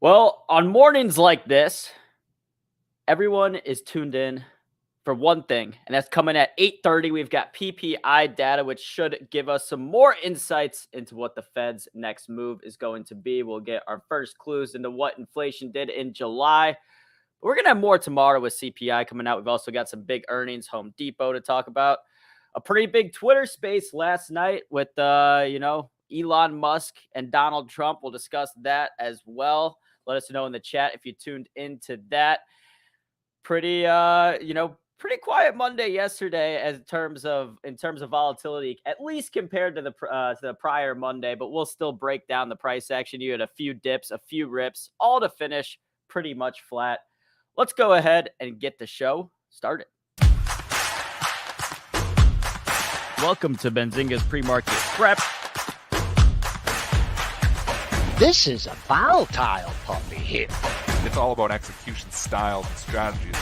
Well, on mornings like this, everyone is tuned in for one thing, and that's coming at 8:30. We've got PPI data, which should give us some more insights into what the Fed's next move is going to be. We'll get our first clues into what inflation did in July. We're going to have more tomorrow with CPI coming out. We've also got some big earnings, Home Depot to talk about. A pretty big Twitter space last night with, Elon Musk and Donald Trump. We'll discuss that as well. Let us know in the chat if you tuned into that. Pretty quiet Monday yesterday in terms of volatility, at least compared to the prior Monday. But we'll still break down the price action. You had a few dips, a few rips, all to finish pretty much flat. Let's go ahead and get the show started. Welcome to Benzinga's PreMarket Prep. This is a volatile puppy here. It's all about execution styles and strategies.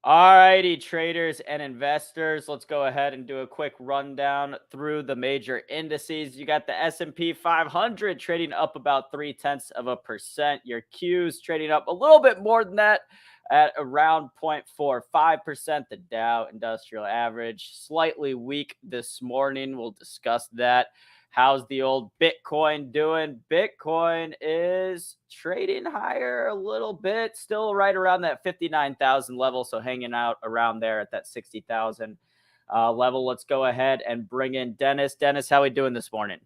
All righty, traders and investors, let's go ahead and do a quick rundown through the major indices. You got the S&P 500 trading up about 0.3%. Your Qs trading up a little bit more than that at around 0.45%. The Dow Industrial Average slightly weak this morning. We'll discuss that. How's the old Bitcoin doing? Bitcoin is trading higher a little bit, still right around that 59,000 level. So hanging out around there at that 60,000 level. Let's go ahead and bring in Dennis. Dennis, how are we doing this morning?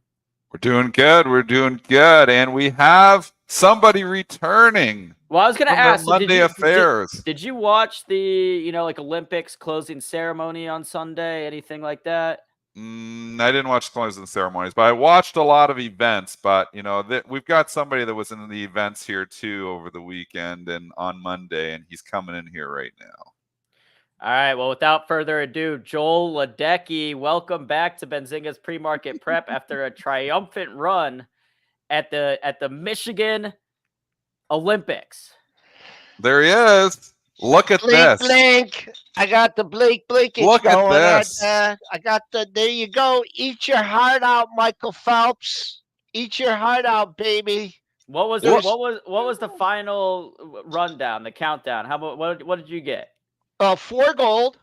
We're doing good. We're doing good. And we have somebody returning. Well, I was going to ask, Monday affairs. Did you watch the, Olympics closing ceremony on Sunday? Anything like that? I didn't watch closing ceremonies, but I watched a lot of events. But, we've got somebody that was in the events here, too, over the weekend and on Monday, and he's coming in here right now. All right. Well, without further ado, Joel Ledecky, welcome back to Benzinga's Pre-Market Prep after a triumphant run at the Michigan Olympics. There he is. Look at this. Blink. I got the blink. Look at this. I got there you go. Eat your heart out, Michael Phelps. Eat your heart out, baby. What was the final rundown, the countdown? How about what did you get? 4 gold,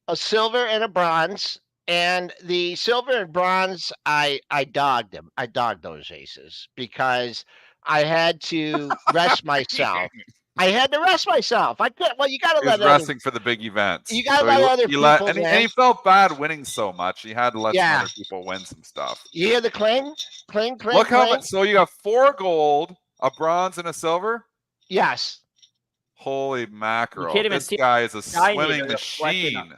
a silver, and a bronze. And the silver and bronze, I dogged them. I dogged those aces because I had to rest myself. I had to rest myself. I could. Well, you got to let resting for the big events. You got to let other people. And he felt bad winning so much. He had to let some other people win some stuff. You hear the cling? Look how much. So you have 4 gold, a bronze, and a silver. Yes. Holy mackerel! This guy is a swimming machine.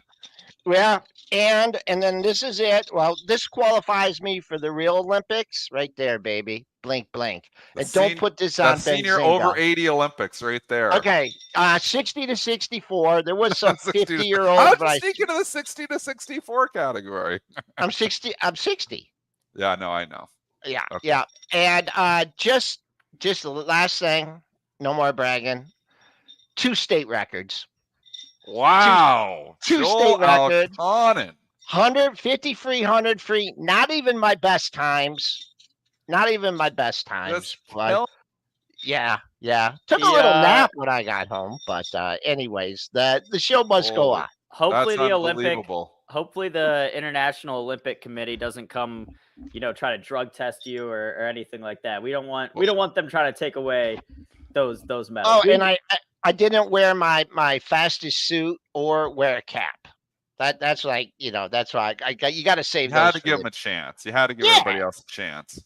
Yeah, and then this is it. Well, this qualifies me for the real Olympics, right there, baby. Blink. And don't put this on senior over 80 Olympics, right there. Okay, 60 to 64. There was some 50-year-old. How did you sneak into the 60 to 64 category? I'm 60. Yeah, no, I know. Yeah, okay. Yeah, and just the last thing. No more bragging. 2 state records. Wow. Two state records. Elconin. 150 free, 100 free. Not even my best times. But, yeah. Took a little nap when I got home. But anyways, the show must go on. Hopefully hopefully the International Olympic Committee doesn't come, try to drug test you or anything like that. We don't want them trying to take away those medals. Oh, and I didn't wear my fastest suit or wear a cap. That's like, that's why you got to save. You had to give them a chance. You had to give everybody else a chance.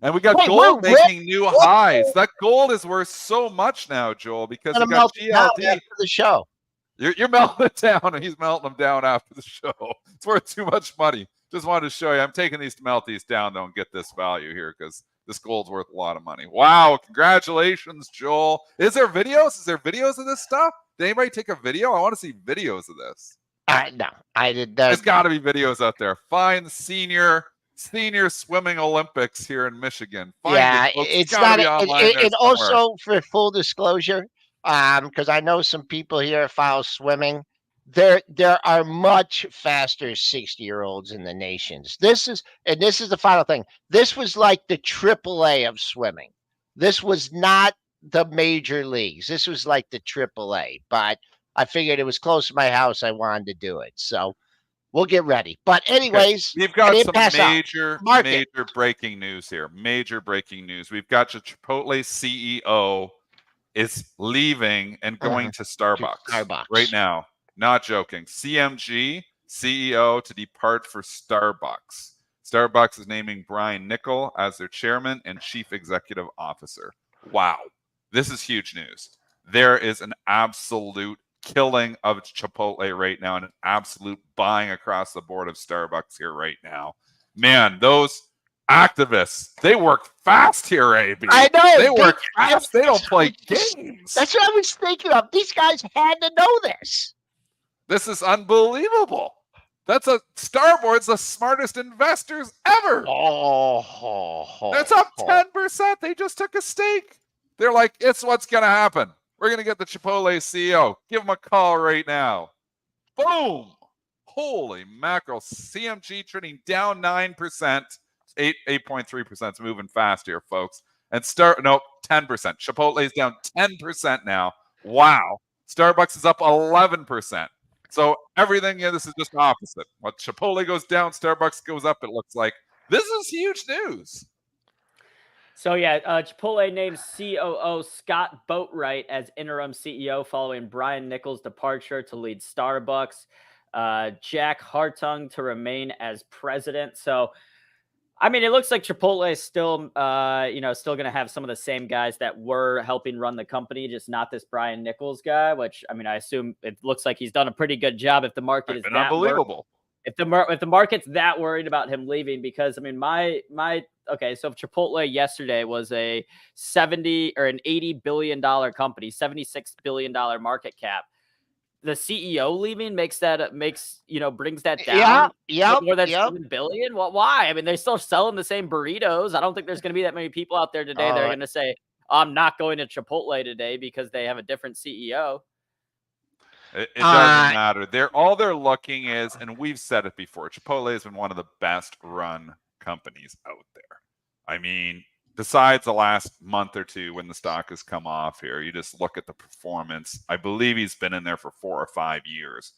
And we got gold making new highs. That gold is worth so much now, Joel, because we got GLD after the show. You're melting it down, and he's melting them down after the show. It's worth too much money. Just wanted to show you. I'm taking these to melt these down, though, and get this value here because this gold's worth a lot of money. Wow. Congratulations, Joel. Is there videos? Is there videos of this stuff? Did anybody take a video? I want to see videos of this. No, I did. There's got to be videos out there. Find senior swimming Olympics here in Michigan. It's not. And also, for full disclosure, because I know some people here follow swimming. there are much faster 60-year-olds in the nations. This is the final thing. This was like the AAA of swimming. This was not the major leagues. This was like the AAA. But I figured it was close to my house. I wanted to do it. So we'll get ready. But anyways, We've I got didn't some pass out. major Market. breaking news here. Major breaking news. We've got the Chipotle CEO is leaving and going to Starbucks right now. Not joking. CMG CEO to depart for Starbucks. Starbucks is naming Brian Niccol as their chairman and chief executive officer. Wow. This is huge news. There is an absolute killing of Chipotle right now and an absolute buying across the board of Starbucks here right now. Man, those activists, they work fast here, AB. I know. They work fast. They don't play games. That's what I was thinking of. These guys had to know this. This is unbelievable. That's Starboard's the smartest investors ever. That's up 10%. They just took a stake. They're like, it's what's going to happen. We're going to get the Chipotle CEO. Give him a call right now. Boom. Holy mackerel. CMG trading down 9%. 8.3%. It's moving fast here, folks. And 10%. Chipotle's down 10% now. Wow. Starbucks is up 11%. So everything here, this is just opposite. What Chipotle goes down, Starbucks goes up, it looks like. This is huge news. So yeah, Chipotle names COO Scott Boatwright as interim CEO following Brian Niccol's departure to lead Starbucks. Jack Hartung to remain as president. So, I mean, it looks like Chipotle is still, still going to have some of the same guys that were helping run the company, just not this Brian Niccol guy. Which, I mean, I assume it looks like he's done a pretty good job if the market is that unbelievable. If the market's that worried about him leaving, because I mean, okay, so if Chipotle yesterday was a 70 or an $80 billion company, $76 billion market cap, the CEO leaving brings that down more than 7 billion. Well, why? I mean, they're still selling the same burritos. I don't think there's going to be that many people out there today that are going to say, I'm not going to Chipotle today because they have a different CEO. It doesn't matter. All they're looking is, and we've said it before, Chipotle has been one of the best run companies out there. I mean, besides the last month or two when the stock has come off here, you just look at the performance. I believe he's been in there for 4 or 5 years.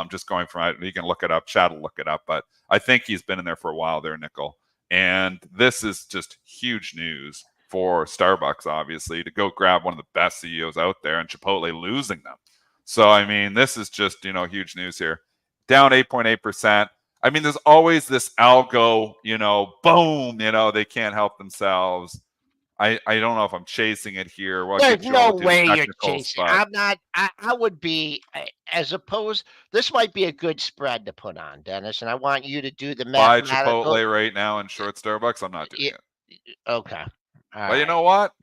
Just going from, you can look it up, Chad will look it up, but I think he's been in there for a while there, Niccol. And this is just huge news for Starbucks, obviously, to go grab one of the best CEOs out there and Chipotle losing them. So, I mean, this is just, huge news here. Down 8.8%. I mean, there's always this algo, boom, they can't help themselves. I don't know if I'm chasing it here. There's no way you're chasing. I'm not. I would be, as opposed, this might be a good spread to put on, Dennis, and I want you to do the math. Buy Chipotle right now and short Starbucks. I'm not doing it. Okay. But you know what?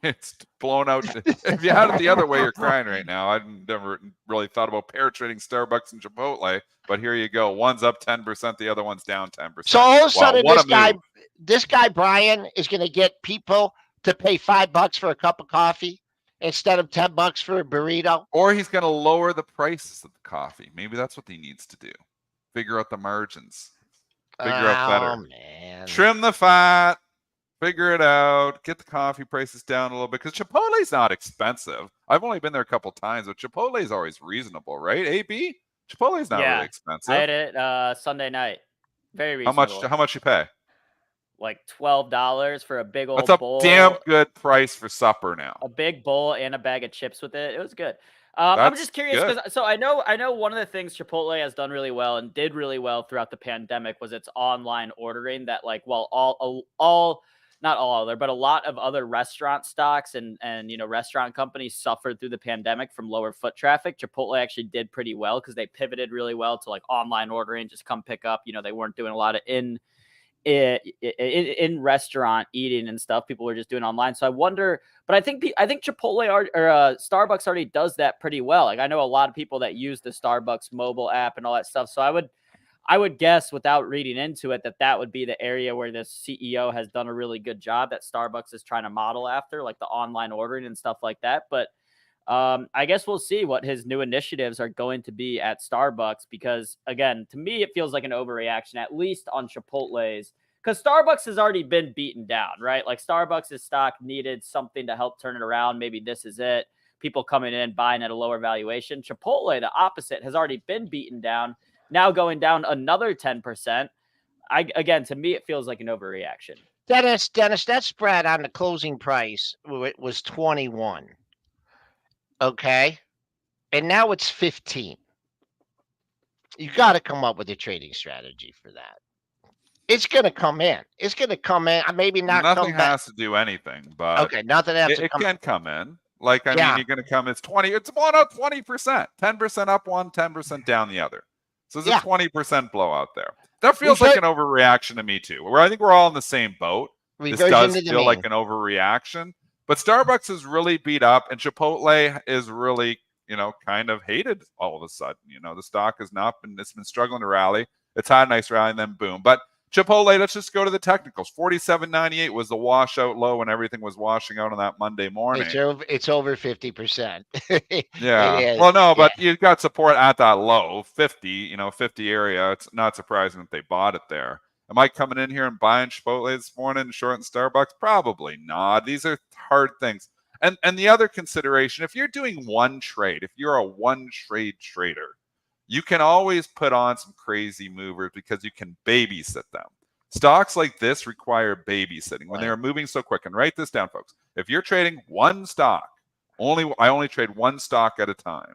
It's blown out. If you had it the other way, you're crying right now. I've never really thought about pair trading Starbucks and Chipotle, but here you go. One's up 10%, the other one's down 10%. So all of a sudden, this guy Brian is going to get people to pay $5 for a cup of coffee instead of $10 for a burrito. Or he's going to lower the prices of the coffee. Maybe that's what he needs to do. Figure out the margins. Figure out better. Man. Trim the fat. Figure it out. Get the coffee prices down a little bit, because Chipotle's not expensive. I've only been there a couple times, but Chipotle's always reasonable, right? AB? Chipotle's not really expensive. I had it Sunday night. Very reasonable. How much you pay? Like $12 for a big old bowl. That's a damn good price for supper now. A big bowl and a bag of chips with it. It was good. I'm just curious because I know one of the things Chipotle has done really well and did really well throughout the pandemic was its online ordering. That not all other, but a lot of other restaurant stocks and restaurant companies suffered through the pandemic from lower foot traffic. Chipotle actually did pretty well because they pivoted really well to like online ordering, just come pick up. They weren't doing a lot of in restaurant eating and stuff. People were just doing online. So I wonder, but I think Chipotle or Starbucks already does that pretty well. Like I know a lot of people that use the Starbucks mobile app and all that stuff. So I would guess, without reading into it, that would be the area where the CEO has done a really good job that Starbucks is trying to model after, like the online ordering and stuff like that. But I guess we'll see what his new initiatives are going to be at Starbucks because, again, to me, it feels like an overreaction, at least on Chipotle's, because Starbucks has already been beaten down, right? Like Starbucks' stock needed something to help turn it around. Maybe this is it. People coming in, buying at a lower valuation. Chipotle, the opposite, has already been beaten down. Now going down another 10%. Again, to me, it feels like an overreaction. Dennis, that spread on the closing price was 21. Okay. And now it's 15. You got to come up with a trading strategy for that. It's going to come in. It's going to come in. Maybe not Nothing come back. has to do anything, but Okay, nothing has to it come. can come in. Like, I Yeah. mean, you're going to come, it's 20, it's one up 20%, 10% up one, 10% down the other. So there's Yeah. a 20% blowout there. That feels like an overreaction to me too. Where I think we're all in the same boat. This does feel like an overreaction. But Starbucks is really beat up, and Chipotle is really, kind of hated all of a sudden. The stock has not been, it's been struggling to rally. It's had a nice rally and then boom. But Chipotle, let's just go to the technicals. 47.98 was the washout low when everything was washing out on that Monday morning. It's over 50%. Yeah. It is. Well, no, but you've got support at that low 50, 50 area. It's not surprising that they bought it there. Am I coming in here and buying Chipotle this morning, shorting Starbucks? Probably not. These are hard things. And the other consideration, if you're doing one trade, if you're a one trade trader, you can always put on some crazy movers because you can babysit them. Stocks like this require babysitting when they're moving so quick. And write this down, folks. If you're trading one stock, I only trade one stock at a time.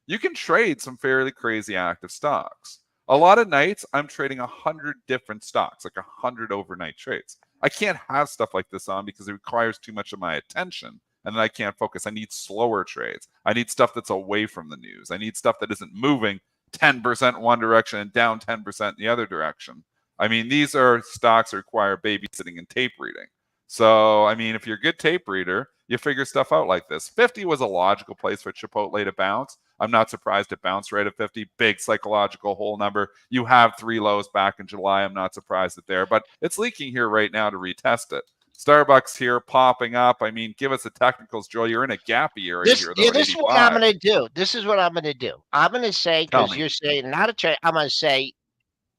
You can trade some fairly crazy active stocks. A lot of nights, I'm trading 100 different stocks, like 100 overnight trades. I can't have stuff like this on because it requires too much of my attention, and then I can't focus. I need slower trades. I need stuff that's away from the news. I need stuff that isn't moving 10% one direction and down 10% in the other direction. I mean, these are stocks that require babysitting and tape reading. So, I mean, if you're a good tape reader, you figure stuff out like this. 50 was a logical place for Chipotle to bounce. I'm not surprised it bounced right at 50. Big psychological whole number. You have 3 lows back in July. I'm not surprised at there, but it's leaking here right now to retest it. Starbucks here popping up. I mean, give us the technicals, Joel. You're in a gappy area here. Though, this is what I'm going to do. This is what I'm going to do. I'm going to say, because you're saying not a trade, I'm going to say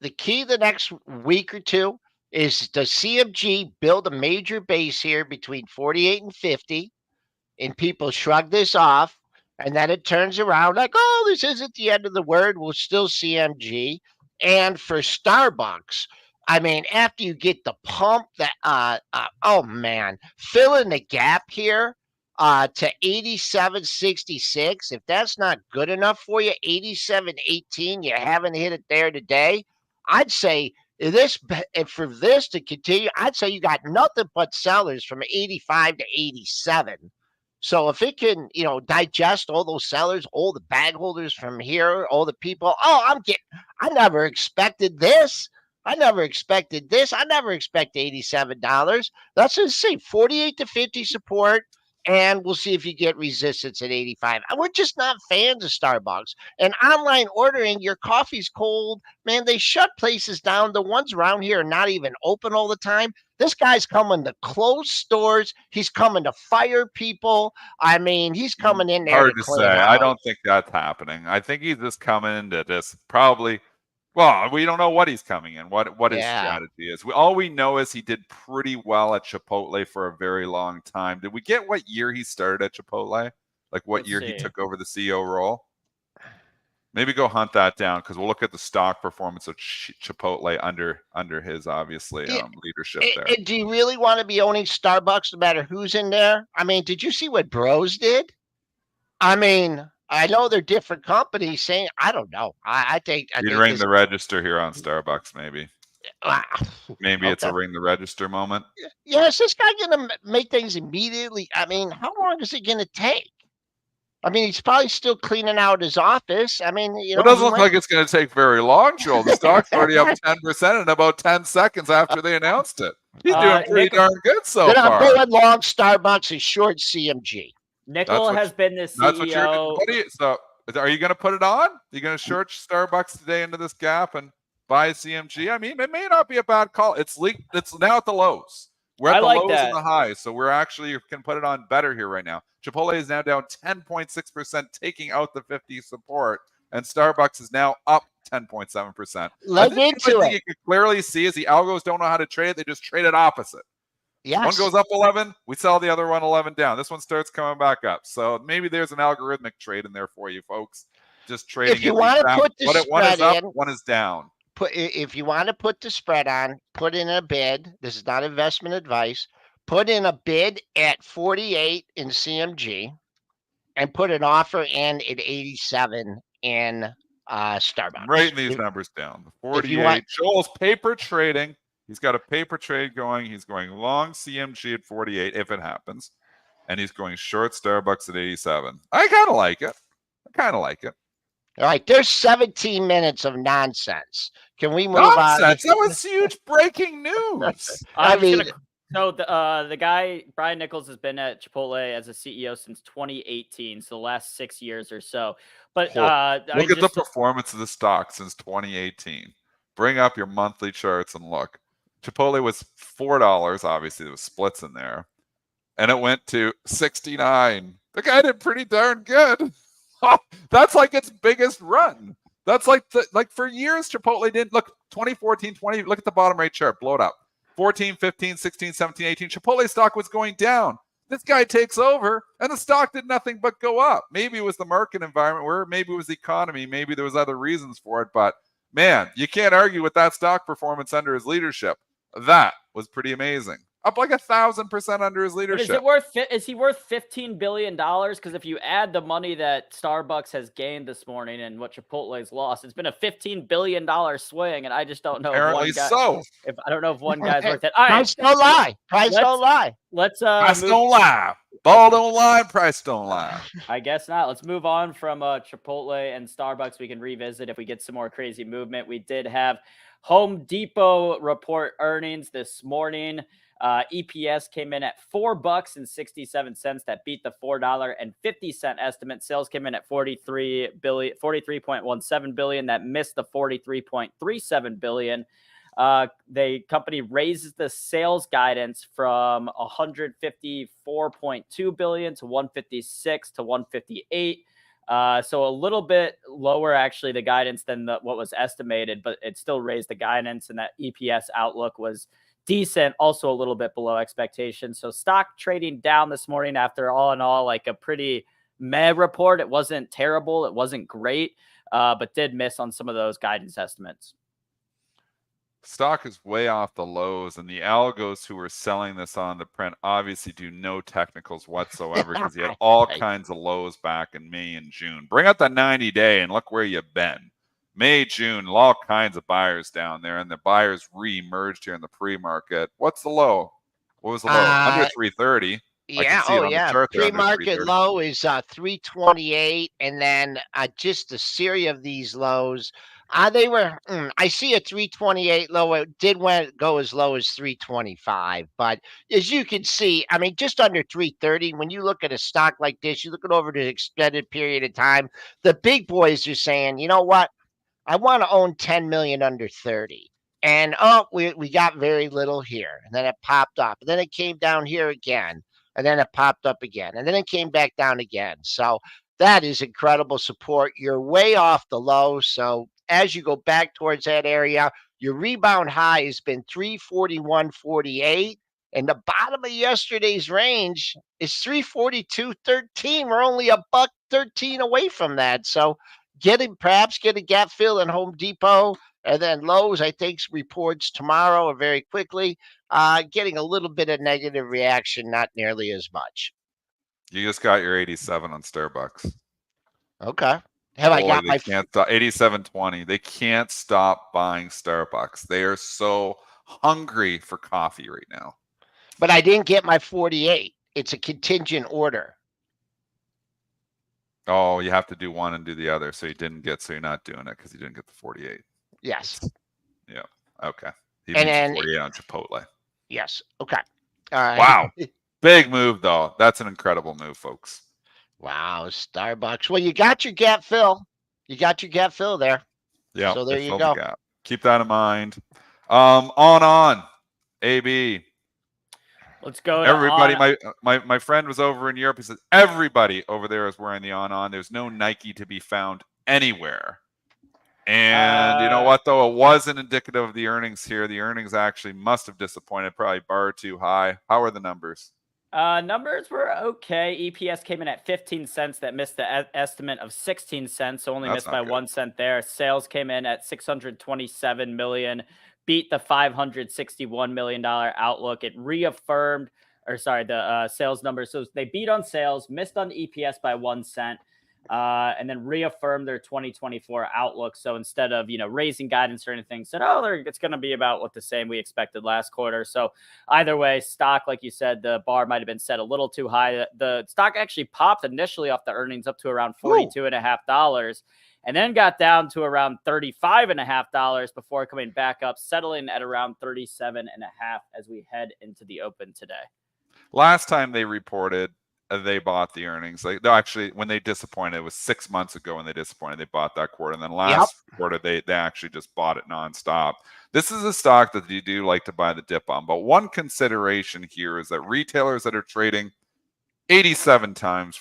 the key the next week or two is does CMG build a major base here between 48 and 50, and people shrug this off, and then it turns around like, oh, this isn't the end of the world. We'll still CMG. And for Starbucks, I mean, after you get the pump that, oh man, fill in the gap here to 87.66. If that's not good enough for you, 87.18, you haven't hit it there today. I'd say for this to continue, I'd say you got nothing but sellers from 85 to 87. So if it can, digest all those sellers, all the bag holders from here, all the people, I never expected this. I never expected this. I never expected $87. Let's just see 48 to 50 support. And we'll see if you get resistance at 85. We're just not fans of Starbucks. And online ordering, your coffee's cold. Man, they shut places down. The ones around here are not even open all the time. This guy's coming to close stores. He's coming to fire people. I mean, he's coming in there. Hard to say. I don't think that's happening. I think he's just coming to this probably. Well, we don't know what he's coming in, what his strategy is. All we know is he did pretty well at Chipotle for a very long time. Did we get what year he started at Chipotle? Like what year he took over the CEO role? Maybe go hunt that down because we'll look at the stock performance of Chipotle under his obviously leadership there. And do you really want to be owning Starbucks no matter who's in there? I mean, did you see what Bros did? I mean, I know they're different companies saying, I don't know. I think you'd ring the register here on Starbucks, maybe. Maybe it's a ring the register moment. Yeah, is this guy going to make things immediately? I mean, how long is it going to take? I mean, he's probably still cleaning out his office. I mean, it doesn't look like it's going to take very long, Joel. The stock's already up 10% in about 10 seconds after they announced it. He's doing pretty darn good so far. I'm going long Starbucks and short CMG. Nickel has been the CEO. That's what are you going to put it on? Are you going to short Starbucks today into this gap and buy CMG? I mean, it may not be a bad call. It's leaked. It's now at the lows. We're at I the like lows that. and the highs, so we're actually can put it on better here right now. Chipotle is now down 10.6%, taking out the 50 support, and Starbucks is now up 10.7%. Look The into only thing it. you can clearly see is the algos don't know how to trade it. They just trade it opposite. Yes. One goes up 11, we sell the other one 11 down. This one starts coming back up. So maybe there's an algorithmic trade in there for you folks. Just trading If you want to put the one is spread up, in, one is down. if you want to put the spread on, put in a bid. This is not investment advice. Put in a bid at 48 in CMG and put an offer in at 87 in Starbucks. I'm writing these numbers down. The 48. If you want, Joel's paper trading. He's got a paper trade going. He's going long CMG at 48 if it happens. And he's going short Starbucks at 87. I kind of like it. All right, there's 17 minutes of nonsense. Can we move Nonsense. on? That was huge breaking news. So the guy, Brian Nichols, has been at Chipotle as a CEO since 2018, so the last 6 years or so. But look at the performance of the stock since 2018. Bring up your monthly charts and look. Chipotle was $4. Obviously, there was splits in there. And it went to 69. The guy did pretty darn good. That's like its biggest run. That's like for years, Chipotle didn't look 2014, 20. Look at the bottom right chart, blow it up. 14, 15, 16, 17, 18. Chipotle stock was going down. This guy takes over, and the stock did nothing but go up. Maybe it was the market environment, where maybe it was the economy, maybe there was other reasons for it. But man, you can't argue with that stock performance under his leadership. That was pretty amazing. Up like 1,000% under his leadership. Is he worth $15 billion? Because if you add the money that Starbucks has gained this morning and what Chipotle's lost, it's been a $15 billion swing, and I just don't know. Apparently so. I don't know if one guy's worth it. All right, price don't lie. Price don't lie. Let's price don't lie. Ball don't lie. Price don't lie. I guess not. Let's move on from Chipotle and Starbucks. We can revisit if we get some more crazy movement. We did have Home Depot report earnings this morning. EPS came in at $4.67. That beat the $4.50 estimate. Sales came in at $43.17 billion. That missed the $43.37 billion. The company raises the sales guidance from $154.2 billion to $156 to $158. So a little bit lower, actually, the guidance than what was estimated, but it still raised the guidance, and that EPS outlook was decent, also a little bit below expectations. So stock trading down this morning after, all in all, like a pretty meh report. It wasn't terrible. It wasn't great, but did miss on some of those guidance estimates. Stock is way off the lows, and the algos who were selling this on the print obviously do no technicals whatsoever, because you had all kinds of lows back in May and June. Bring up the 90-day and look where you've been. May, June, all kinds of buyers down there, and the buyers re-emerged here in the pre-market. What's the low? What was the low? Under 330. Yeah, pre-market low is 328, and then just a series of these lows. They were. I see a 328 low. It did go as low as 325, but as you can see, I mean, just under 330. When you look at a stock like this, you look at over the extended period of time. The big boys are saying, you know what? I want to own 10 million under 30. And we got very little here. And then it popped up. And then it came down here again. And then it popped up again. And then it came back down again. So that is incredible support. You're way off the low. So as you go back towards that area, your rebound high has been 341.48. And the bottom of yesterday's range is 342.13. We're only $1.13 away from that. So perhaps get a gap fill in Home Depot, and then Lowe's, I think, reports tomorrow or very quickly, getting a little bit of negative reaction, not nearly as much. You just got your 87 on Starbucks. Okay. I got my 87.20. They can't stop buying Starbucks. They are so hungry for coffee right now. But I didn't get my 48. It's a contingent order. Oh, you have to do one and do the other. So you're not doing it because you didn't get the 48. Yes. Yeah. Okay. He and 48 on Chipotle. Yes. Okay. All right. Wow. Big move, though. That's an incredible move, folks. Wow. Starbucks. Well, you got your gap fill. You got your gap fill there. Yeah. So there you go. Keep that in mind. On. AB. Let's go to Everybody, on. my friend was over in Europe. He says everybody over there is wearing the on. There's no Nike to be found anywhere. And you know what, though? It wasn't indicative of the earnings here. The earnings actually must have disappointed, probably bar too high. How are the numbers? Numbers were okay. EPS came in at 15 cents. That missed the estimate of 16 cents, so only That's missed by not good. 1 cent there. Sales came in at 627 million, beat the $561 million outlook. It reaffirmed, or sorry, the sales numbers. So they beat on sales, missed on EPS by 1 cent. And then reaffirmed their 2024 outlook. So instead of raising guidance or anything, said, "Oh, it's going to be about what the same we expected last quarter." So either way, stock, like you said, the bar might have been set a little too high. The stock actually popped initially off the earnings up to around $42.50, and then got down to around $35.50 before coming back up, settling at around 37.5 as we head into the open today. Last time they reported, they bought the earnings. Like, no, actually, when they disappointed, it was 6 months ago when they disappointed. They bought that quarter, and then last quarter they actually just bought it nonstop. This is a stock that you do like to buy the dip on, but one consideration here is that retailers that are trading 87 times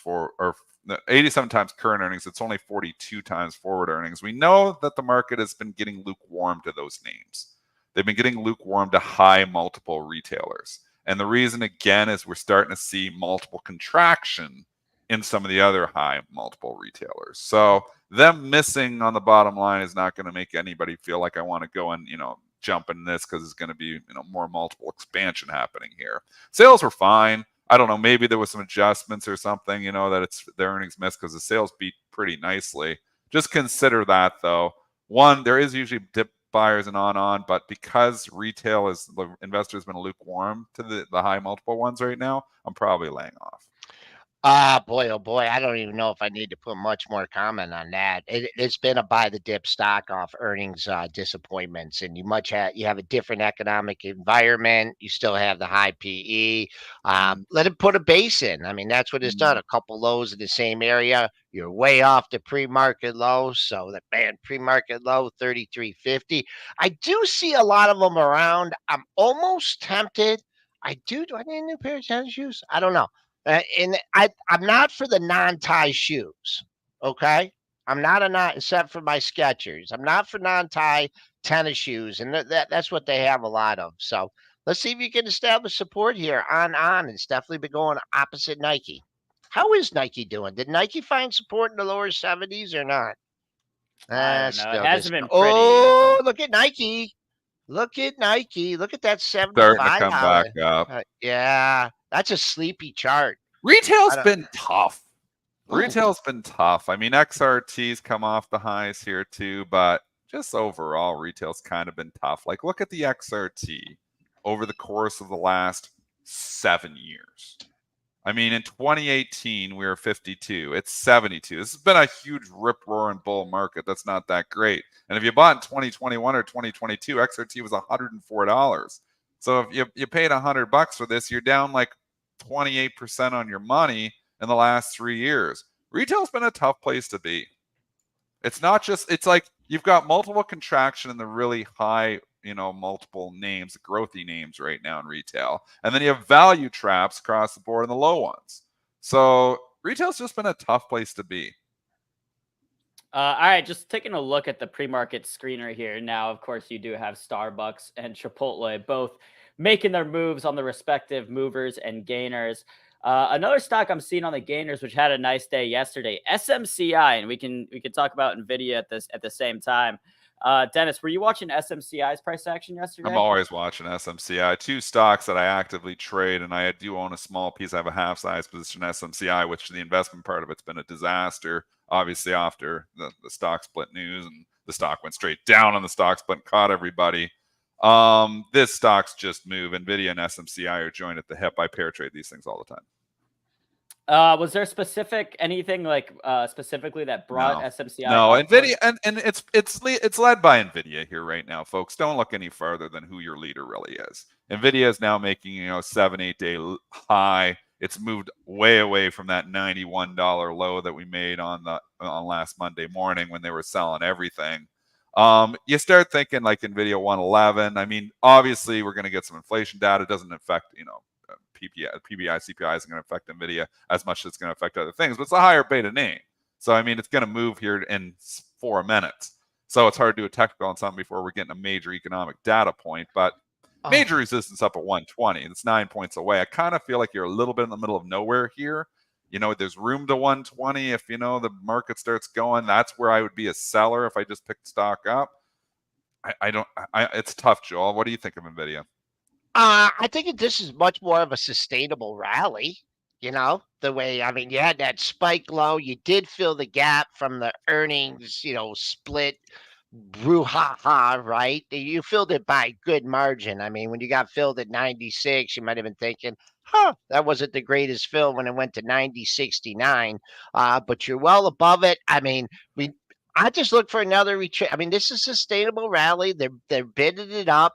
87 times current earnings, it's only 42 times forward earnings. We know that the market has been getting lukewarm to those names. They've been getting lukewarm to high multiple retailers. And the reason, again, is we're starting to see multiple contraction in some of the other high multiple retailers. So them missing on the bottom line is not going to make anybody feel like I want to go and, jump in this because it's going to be, more multiple expansion happening here. Sales were fine. I don't know, maybe there was some adjustments or something, that it's the earnings missed because the sales beat pretty nicely. Just consider that, though. One, there is usually dip buyers and on, but because retail is, the investors been lukewarm to the high multiple ones right now, I'm probably laying off. Boy, oh boy, I don't even know if I need to put much more comment on that. It's been a buy the dip stock off earnings disappointments, and you have a different economic environment. You still have the high PE. Let it put a base in. I mean, that's what it's done. A couple lows in the same area. You're way off the pre-market low. So that pre-market low 33.50. I do see a lot of them around. I'm almost tempted. Do I need a new pair of tennis shoes? I don't know. And I'm not for the non-tie shoes, okay? I'm not except for my Skechers. I'm not for non-tie tennis shoes, and that's what they have a lot of. So let's see if you can establish support here on. It's definitely been going opposite Nike. How is Nike doing? Did Nike find support in the lower 70s or not? I don't know. It Still hasn't been pretty. Oh, look at Nike. Look at Nike. Look at that Starting to 75 come back up. yeah, that's a sleepy chart. Retail's been tough. Oh. Retail's been tough. I mean, XRT's come off the highs here too, but just overall, retail's kind of been tough. Like, look at the XRT over the course of the last 7 years. I mean, in 2018, we were 52. It's 72. This has been a huge rip-roaring bull market. That's not that great. And if you bought in 2021 or 2022, XRT was $104. So if you paid $100 for this, you're down like 28% on your money in the last 3 years. Retail's been a tough place to be. It's not just, it's like you've got multiple contraction in the really high, multiple names, growthy names right now in retail. And then you have value traps across the board in the low ones. So retail's just been a tough place to be. All right, just taking a look at the pre-market screener here. Now, of course, you do have Starbucks and Chipotle both making their moves on the respective movers and gainers. Another stock I'm seeing on the gainers, which had a nice day yesterday, SMCI, and we can talk about Nvidia at the same time. Dennis, were you watching SMCI's price action yesterday? I'm always watching SMCI. 2 stocks that I actively trade, and I do own a small piece. I have a half-size position in SMCI, which the investment part of it's been a disaster. Obviously, after the stock split news, and the stock went straight down on the stock split and caught everybody. This stock's just move. Nvidia and SMCI are joined at the hip. I pair trade these things all the time. Was there anything like specifically that brought SMCI? No, Nvidia, and it's led by Nvidia here right now, folks. Don't look any farther than who your leader really is. Nvidia is now making 7-8 day high. It's moved way away from that $91 low that we made on last Monday morning when they were selling everything. You start thinking like Nvidia 111. I mean, obviously we're going to get some inflation data. It doesn't affect PPI CPI isn't going to affect Nvidia as much as it's going to affect other things, but it's a higher beta name. So I mean, it's going to move here in 4 minutes. So it's hard to do a technical on something before we're getting a major economic data point. But major resistance up at 120, and it's 9 points away. I kind of feel like you're a little bit in the middle of nowhere here. There's room to 120 if the market starts going. That's where I would be a seller if I just picked stock up. It's tough, Joel. What do you think of Nvidia? I think this is much more of a sustainable rally. The way, you had that spike low. You did fill the gap from the earnings, split brouhaha, right? You filled it by good margin. When you got filled at 96, you might have been thinking, that wasn't the greatest fill when it went to 90.69. But you're well above it. I just look for another retreat. This is a sustainable rally. They're bidding it up.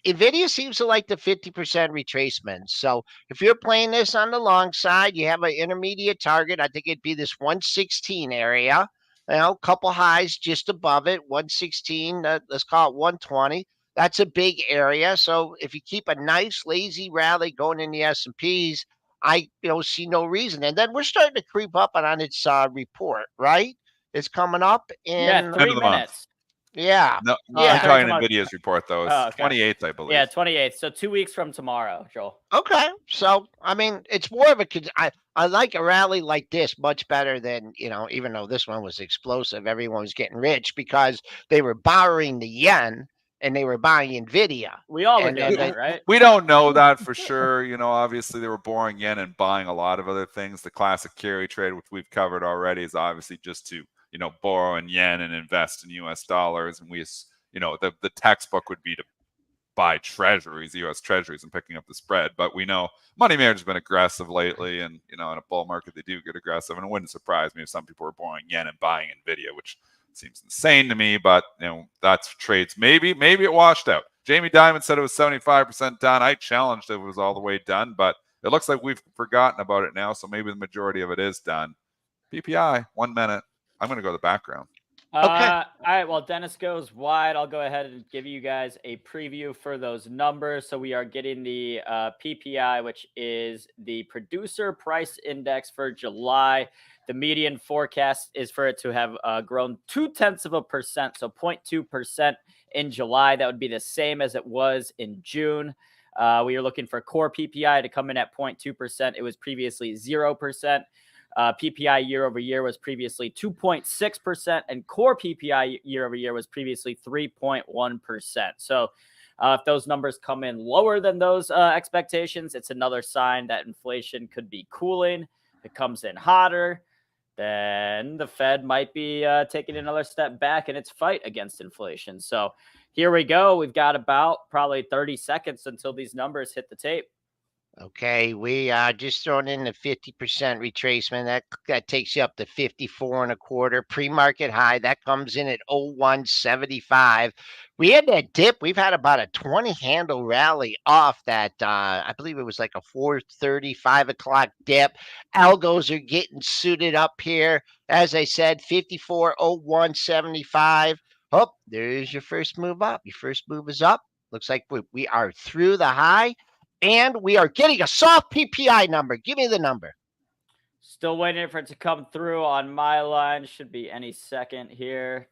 Nvidia seems to like the 50% retracement. So if you're playing this on the long side, you have an intermediate target. I think it'd be this 116 area. Couple highs just above it, 116. Let's call it 120. That's a big area. So if you keep a nice lazy rally going in the S&Ps, I see no reason. And then we're starting to creep up on its report, right? It's coming up in 3 minutes. Yeah. No, Yeah. I'm talking Nvidia's report though. It's okay. 28th, I believe. Yeah, 28th. So 2 weeks from tomorrow, Joel. Okay. So, it's more of I like a rally like this much better than, even though this one was explosive, everyone was getting rich because they were borrowing the yen and they were buying Nvidia. We all were doing that, right? We don't know that for sure. Obviously they were borrowing yen and buying a lot of other things. The classic carry trade, which we've covered already, is obviously just to borrow in yen and invest in US dollars. And the textbook would be to buy treasuries, US treasuries, and picking up the spread. But we know money manager's been aggressive lately, and in a bull market they do get aggressive. And it wouldn't surprise me if some people were borrowing yen and buying Nvidia, which seems insane to me. But that's trades. Maybe it washed out. Jamie Dimon said it was 75% done. I challenged if it was all the way done, but it looks like we've forgotten about it now. So maybe the majority of it is done. PPI, 1 minute. I'm going to go to the background. Okay. All right. Well, Dennis goes wide. I'll go ahead and give you guys a preview for those numbers. So we are getting the PPI, which is the producer price index for July. The median forecast is for it to have grown 0.2%, so 0.2% in July. That would be the same as it was in June. We are looking for core PPI to come in at 0.2%. It was previously 0%. PPI year over year was previously 2.6%, and core PPI year over year was previously 3.1%. So if those numbers come in lower than those expectations, it's another sign that inflation could be cooling. If it comes in hotter, then the Fed might be taking another step back in its fight against inflation. So here we go. We've got about probably 30 seconds until these numbers hit the tape. Okay, we are just throwing in the 50% retracement. That takes you up to 54.25 pre-market high. That comes in at 0175. We had that dip. We've had about a 20 handle rally off that. I believe it was like a 4:30, 5 o'clock dip. Algos are getting suited up here. As I said, 54.0175. Oh, there's your first move up. Your first move is up. Looks like we are through the high. And we are getting a soft PPI number. Give me the number. Still waiting for it to come through on my line. Should be any second here.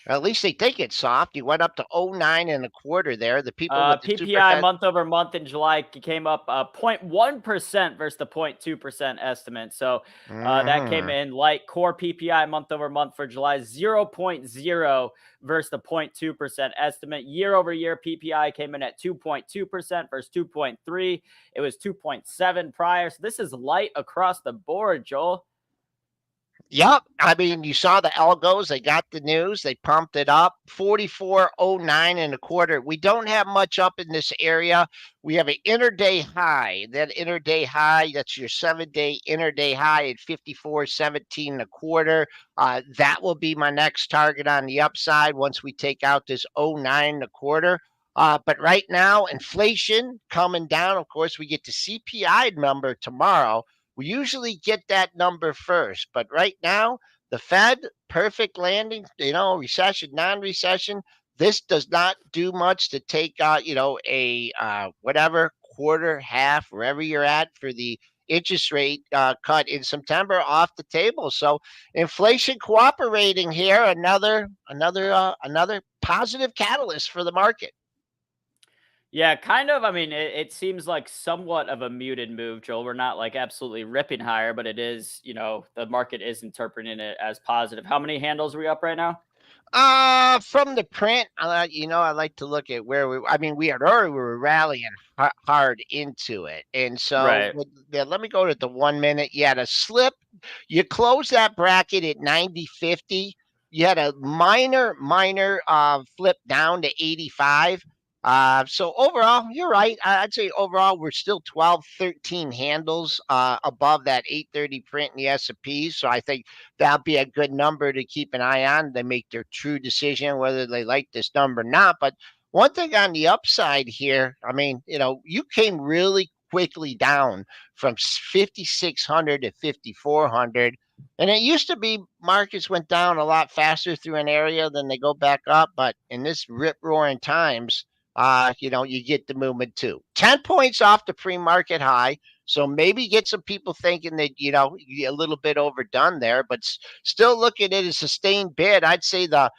At least they think it's soft. You went up to 09.25 there. The people with the PPI month over month in July came up 0.1% versus the 0.2% estimate. So that came in light. Core PPI month over month for July 0.0 versus the 0.2% estimate. Year over year PPI came in at 2.2% versus 2.3. It was 2.7 prior. So this is light across the board, Joel. Yep. You saw the algos. They got the news. They pumped it up. 44.09.25. We don't have much up in this area. We have an interday high. That interday high, that's your 7-day interday high at 54.17.25. That will be my next target on the upside once we take out this 09.25. But right now, inflation coming down. Of course, we get the CPI number tomorrow. We usually get that number first, but right now, the Fed, perfect landing, recession, non-recession, this does not do much to take out, a quarter, half, wherever you're at for the interest rate cut in September off the table. So inflation cooperating here, another positive catalyst for the market. Yeah, kind of. I mean, it seems like somewhat of a muted move, Joel. We're not like absolutely ripping higher, but it is, the market is interpreting it as positive. How many handles are we up right now? From the print, I like to look at where we were rallying hard into it. And so Right. let me go to the 1 minute. You had a slip. You closed that bracket at 90.50. You had a minor flip down to 85. So overall, you're right. I'd say overall we're still 12, 13 handles above that 830 print in the S&P. So I think that'll be a good number to keep an eye on. They make their true decision whether they like this number or not. But one thing on the upside here, I mean, you came really quickly down from 5,600 to 5,400. And it used to be markets went down a lot faster through an area than they go back up. But in this rip roaring times, you get the movement too. 10 points off the pre-market high. So maybe get some people thinking that, a little bit overdone there, but still looking at it as a sustained bid. I'd say the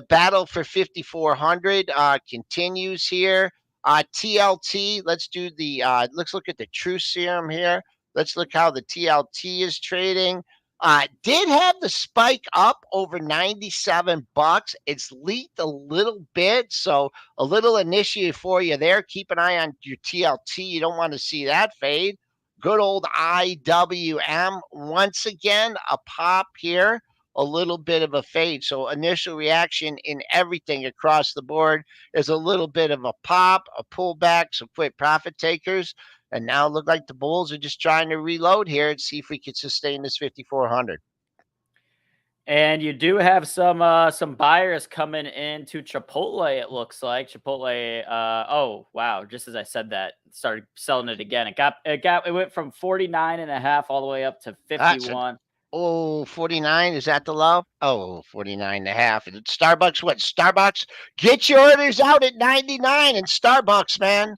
battle for 5,400 continues here. TLT, let's look at the true serum here. Let's look how the TLT is trading. Did have the spike up over 97 bucks. It's leaked a little bit, so a little initiative for you there. Keep an eye on your TLT. You don't want to see that fade. Good old IWM. Once again, a pop here, a little bit of a fade. So initial reaction in everything across the board is a little bit of a pop, a pullback, some quick profit takers. And now it look like the bulls are just trying to reload here and see if we can sustain this 5,400. And you do have some buyers coming into Chipotle. It looks like Chipotle. Oh wow! Just as I said that, started selling it again. It went from 49.5 all the way up to 51. 49. Is that the low? 49.5. And Starbucks, what? Starbucks, get your orders out at 99 in Starbucks, man.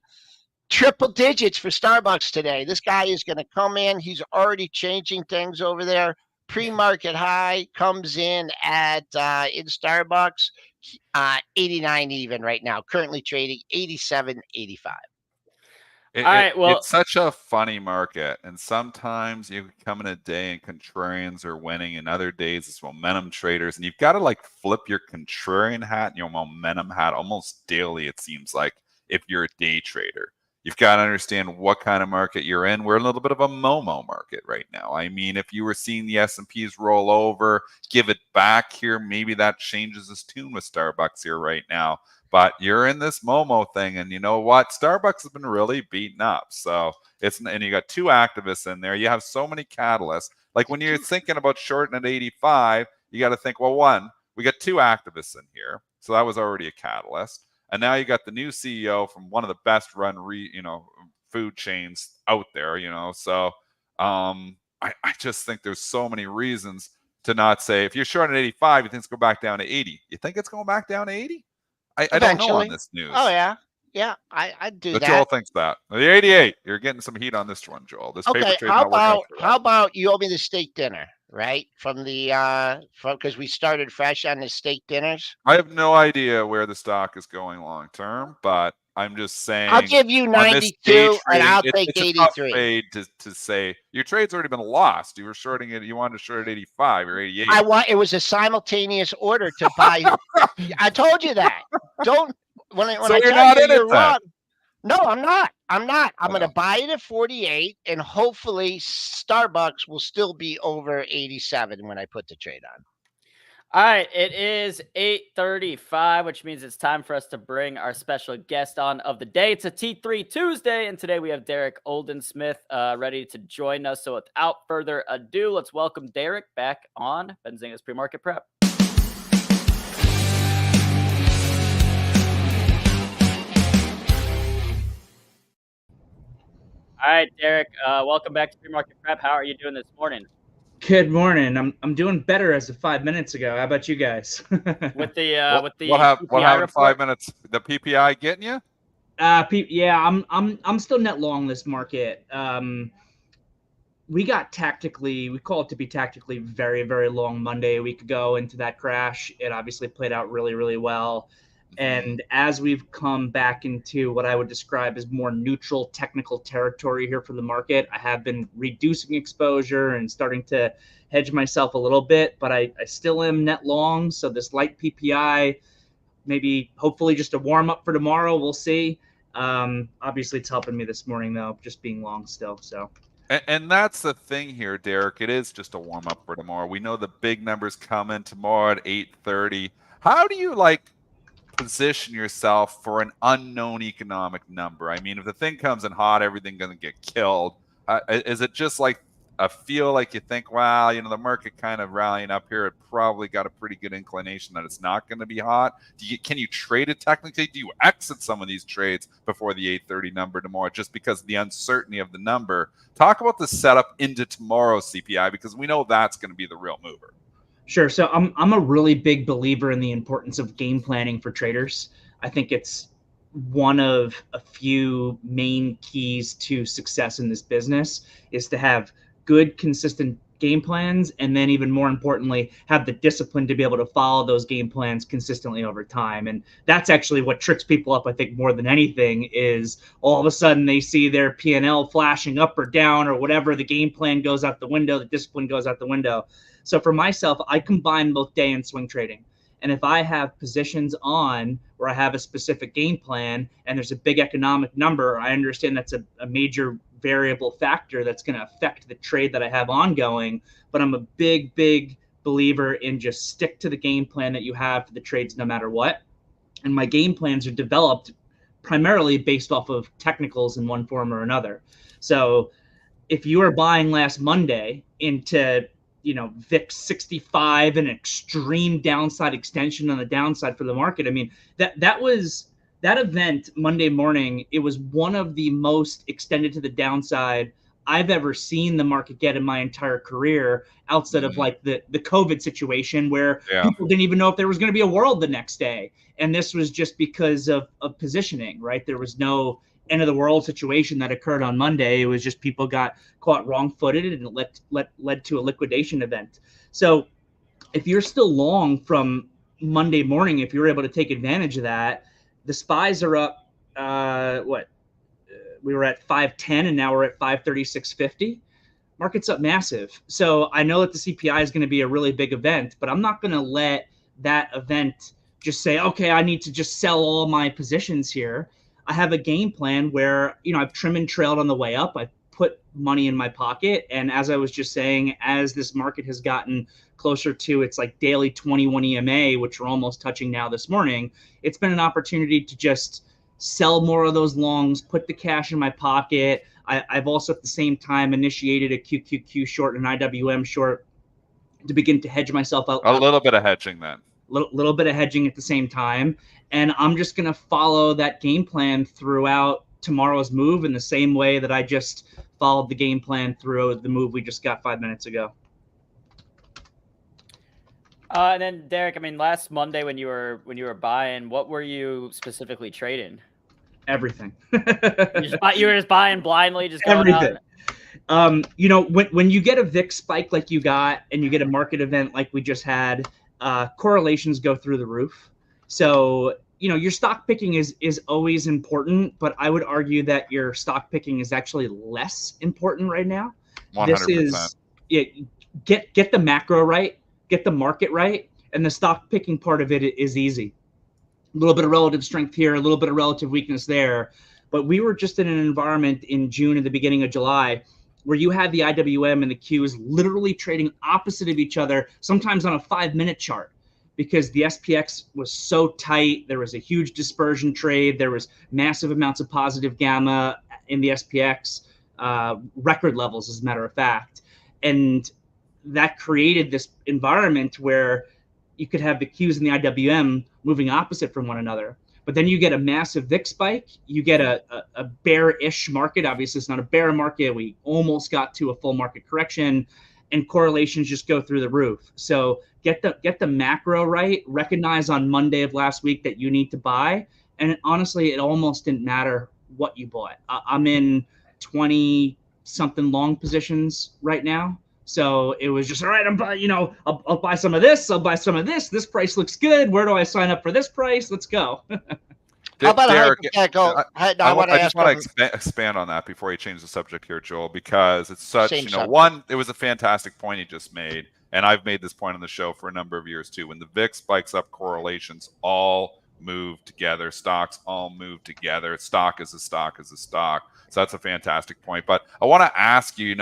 Triple digits for Starbucks today. This guy is going to come in. He's already changing things over there. Pre-market high comes in at in Starbucks 89 even right now. Currently trading 87.85. All right, well, it's such a funny market, and sometimes you come in a day and contrarians are winning, and other days it's momentum traders, and you've got to like flip your contrarian hat and your momentum hat almost daily, it seems like, if you're a day trader. You've got to understand what kind of market you're in. We're in a little bit of a Momo market right now. I mean, if you were seeing the S&Ps roll over, give it back here, maybe that changes his tune with Starbucks here right now. But you're in this Momo thing, and you know what? Starbucks has been really beaten up. So and you got two activists in there. You have so many catalysts. Like when you're thinking about shorting at 85, you got to think, well, one, we got two activists in here. So that was already a catalyst. And now you got the new CEO from one of the best run food chains out there, So I just think there's so many reasons to not say, if you're short at 85, you think it's going back down to 80. You think it's going back down to 80? I don't know on this news. Oh, yeah. Yeah, I do but that. Joel thinks that. The 88, you're getting some heat on this one, Joel. This paper trade's not working out how about you owe me the steak dinner, right? Because we started fresh on the steak dinners. I have no idea where the stock is going long term, but I'm just saying. I'll give you 92, and I'll take 83. Fade to say your trade's already been lost. You were shorting it. You wanted to short at 85 or 88. It was a simultaneous order to buy. I told you that. Don't. When I you're tell not you in you're it wrong. No, I'm not. I'm going to buy it at 48, and hopefully Starbucks will still be over 87 when I put the trade on. All right, it is 8:35, which means it's time for us to bring our special guest on of the day. It's a T3 Tuesday, and today we have Derrick Oldensmith ready to join us. So without further ado, let's welcome Derrick back on Benzinga's Pre-Market Prep. All right, Derrick, welcome back to Pre-Market Prep. How are you doing this morning? Good morning. I'm doing better as of 5 minutes ago. How about you guys? With the what happened in report? 5 minutes? The PPI getting you? Yeah, I'm still net long this market. We call it to be tactically very, very long Monday a week ago into that crash. It obviously played out really, really well. And as we've come back into what I would describe as more neutral technical territory here for the market, I have been reducing exposure and starting to hedge myself a little bit, but I still am net long. So this light PPI, maybe hopefully just a warm up for tomorrow. We'll see. Obviously, it's helping me this morning, though, just being long still. So. And that's the thing here, Derrick. It is just a warm up for tomorrow. We know the big numbers come in tomorrow at 8:30. How do you position yourself for an unknown economic number? I mean, if the thing comes in hot, everything going to get killed. Is it just like a feel like you think, wow, the market kind of rallying up here, it probably got a pretty good inclination that it's not going to be hot? Can you trade it technically? Do you exit some of these trades before the 8:30 number tomorrow just because of the uncertainty of the number? Talk about the setup into tomorrow's CPI, because we know that's going to be the real mover. Sure. So I'm a really big believer in the importance of game planning for traders. I think it's one of a few main keys to success in this business is to have good, consistent game plans, and then even more importantly, have the discipline to be able to follow those game plans consistently over time. And that's actually what tricks people up, I think, more than anything, is all of a sudden they see their P&L flashing up or down or whatever. The game plan goes out the window, the discipline goes out the window. So for myself, I combine both day and swing trading. And if I have positions on where I have a specific game plan and there's a big economic number, I understand that's a major variable factor that's going to affect the trade that I have ongoing. But I'm a big, big believer in just stick to the game plan that you have for the trades no matter what. And my game plans are developed primarily based off of technicals in one form or another. So if you are buying last Monday into VIX 65, an extreme downside extension on the downside for the market. I mean, that event Monday morning, it was one of the most extended to the downside I've ever seen the market get in my entire career, outside of the COVID situation where people didn't even know if there was going to be a world the next day. And this was just because of positioning, right? There was no end of the world situation that occurred on Monday. It was just people got caught wrong-footed and it led to a liquidation event. So if you're still long from Monday morning, if you're able to take advantage of that, the SPYs are up. We were at 510 and now we're at 536.50. Market's up massive. So I know that the CPI is going to be a really big event, but I'm not going to let that event just say, okay, I need to just sell all my positions here. I have a game plan where, I've trim and trailed on the way up. I've put money in my pocket. And as I was just saying, as this market has gotten closer to its daily 21 EMA, which we're almost touching now this morning, it's been an opportunity to just sell more of those longs, put the cash in my pocket. I've also at the same time initiated a QQQ short and an IWM short to begin to hedge myself out. A little bit of hedging then. Little bit of hedging at the same time. And I'm just going to follow that game plan throughout tomorrow's move in the same way that I just followed the game plan through the move we just got 5 minutes ago. And then Derrick, I mean, last Monday when you were buying, what were you specifically trading? Everything. You were just buying blindly, just going everything. Out. When you get a VIX spike like you got, and you get a market event like we just had, correlations go through the roof. So, your stock picking is always important, but I would argue that your stock picking is actually less important right now. 100%. This is get the macro right, get the market right, and the stock picking part of it is easy. A little bit of relative strength here, a little bit of relative weakness there. But we were just in an environment in June and the beginning of July where you had the IWM and the Qs literally trading opposite of each other, sometimes on a 5-minute chart, because the SPX was so tight. There was a huge dispersion trade. There was massive amounts of positive gamma in the SPX, record levels, as a matter of fact. And that created this environment where you could have the Qs and the IWM moving opposite from one another. But then you get a massive VIX spike. You get a bearish market. Obviously, it's not a bear market. We almost got to a full market correction, and correlations just go through the roof. So get the macro right. Recognize on Monday of last week that you need to buy, And honestly, it almost didn't matter what you bought. I'm in 20 something long positions right now. So it was just, all right, I'll buy some of this. I'll buy some of this. This price looks good. Where do I sign up for this price? Let's go. How about Derrick, a hypothetical? I just want to expand on that before you change the subject here, Joel, because it's such, it was a fantastic point you just made. And I've made this point on the show for a number of years too. When the VIX spikes up, correlations all move together. Stocks all move together. Stock is a stock is a stock. So that's a fantastic point. But I want to ask you,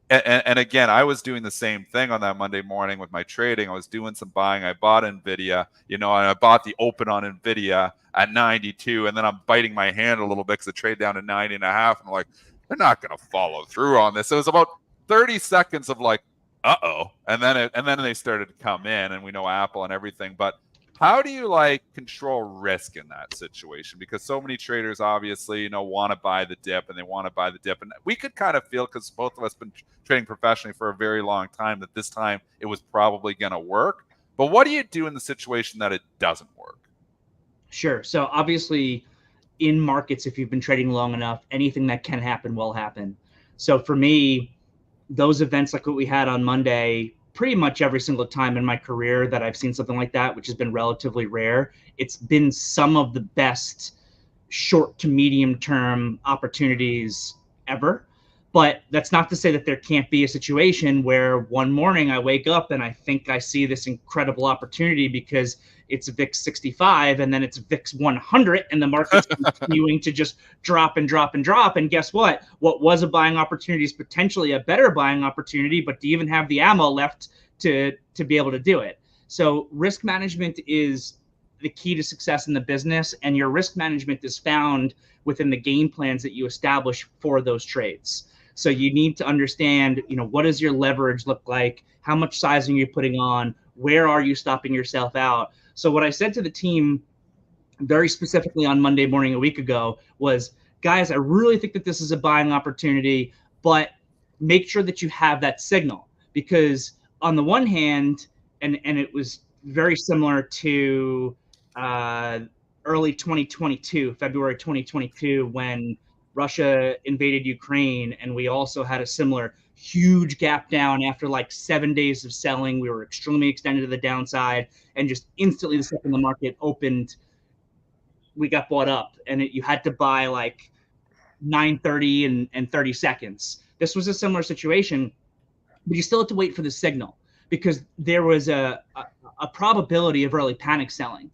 and again, I was doing the same thing on that Monday morning with my trading. I was doing some buying. I bought Nvidia, and I bought the open on Nvidia at 92, and then I'm biting my hand a little bit because the trade down to 90 and a half. And I'm like, they're not going to follow through on this. It was about 30 seconds of like, uh-oh. And then they started to come in, and we know Apple and everything. But how do you control risk in that situation? Because so many traders obviously, want to buy the dip, and they want to buy the dip. And we could kind of feel, because both of us been trading professionally for a very long time, that this time it was probably going to work. But what do you do in the situation that it doesn't work? Sure. So obviously in markets, if you've been trading long enough, anything that can happen will happen. So for me, those events like what we had on Monday, pretty much every single time in my career that I've seen something like that, which has been relatively rare, it's been some of the best short to medium term opportunities ever. But that's not to say that there can't be a situation where one morning I wake up and I think I see this incredible opportunity because it's VIX 65 and then it's VIX 100 and the market's continuing to just drop and drop and drop. And guess what? What was a buying opportunity is potentially a better buying opportunity, but do you even have the ammo left to be able to do it? So risk management is the key to success in the business, and your risk management is found within the game plans that you establish for those trades. So you need to understand, what does your leverage look like? How much sizing are you putting on? Where are you stopping yourself out? So what I said to the team very specifically on Monday morning a week ago was, guys, I really think that this is a buying opportunity, but make sure that you have that signal. Because on the one hand, and it was very similar to early 2022, February 2022, when Russia invaded Ukraine, and we also had a similar huge gap down after 7 days of selling. We were extremely extended to the downside, and just instantly the second the market opened, we got bought up, and you had to buy 9:30 and 30 seconds. This was a similar situation, but you still had to wait for the signal because there was a probability of early panic selling.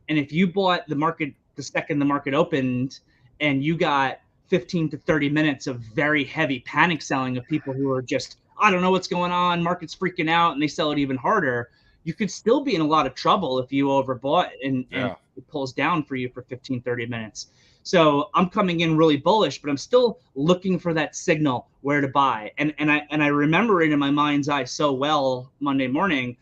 And if you bought the market the second the market opened and you got 15 to 30 minutes of very heavy panic selling of people who are just, I don't know what's going on, market's freaking out, and they sell it even harder, you could still be in a lot of trouble if you overbought and it pulls down for you for 15, 30 minutes. So I'm coming in really bullish, but I'm still looking for that signal where to buy. And I remember it in my mind's eye so well Monday morning.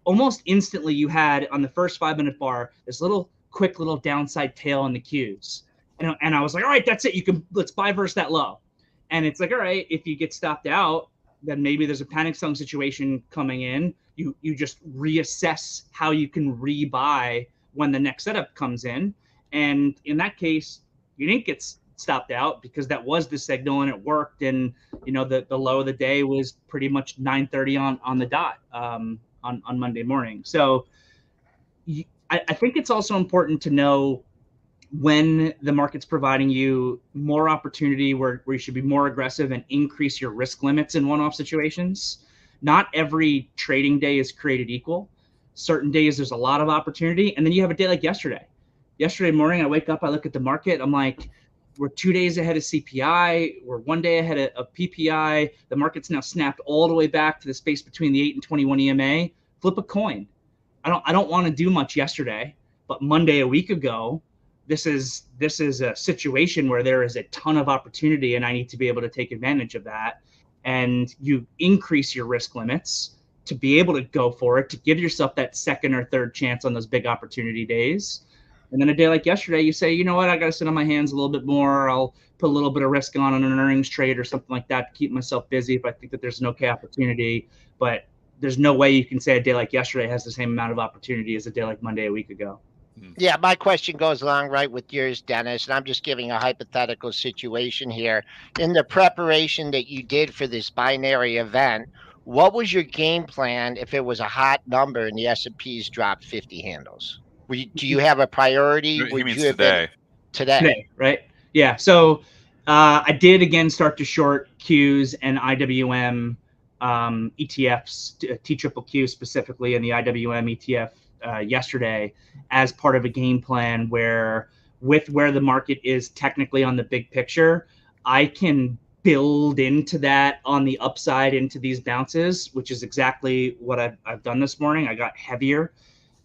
Almost instantly you had on the first 5-minute bar this quick little downside tail in the Qs. And I was like, all right, that's it. Let's buy versus that low. And it's like, all right, if you get stopped out, then maybe there's a panic selling situation coming in. You just reassess how you can rebuy when the next setup comes in. And in that case, you didn't get stopped out because that was the signal and it worked. And, the low of the day was pretty much 9:30 on the dot on Monday morning. So I think it's also important to know when the market's providing you more opportunity where you should be more aggressive and increase your risk limits in one-off situations. Not every trading day is created equal. Certain days there's a lot of opportunity, and then you have a day like yesterday. Yesterday morning, I wake up, I look at the market, I'm like, we're 2 days ahead of CPI, we're 1 day ahead of PPI. The market's now snapped all the way back to the space between the 8 and 21 EMA. Flip a coin. I don't want to do much yesterday, but Monday a week ago, this is a situation where there is a ton of opportunity and I need to be able to take advantage of that. And you increase your risk limits to be able to go for it, to give yourself that second or third chance on those big opportunity days. And then a day like yesterday, you say, you know what, I got to sit on my hands a little bit more. I'll put a little bit of risk on an earnings trade or something like that to keep myself busy if I think that there's an okay opportunity. But there's no way you can say a day like yesterday has the same amount of opportunity as a day like Monday a week ago. Yeah, my question goes along right with yours, Dennis, and I'm just giving a hypothetical situation here. In the preparation that you did for this binary event, what was your game plan if it was a hot number and the S&Ps dropped 50 handles? Do you have a priority? He Would means you have been today. Today, right? Yeah. So I did again start to short Qs and IWM ETFs, TQQQ specifically, and the IWM ETF yesterday as part of a game plan where, with where the market is technically on the big picture, I can build into that on the upside into these bounces, which is exactly what I've done this morning. I got heavier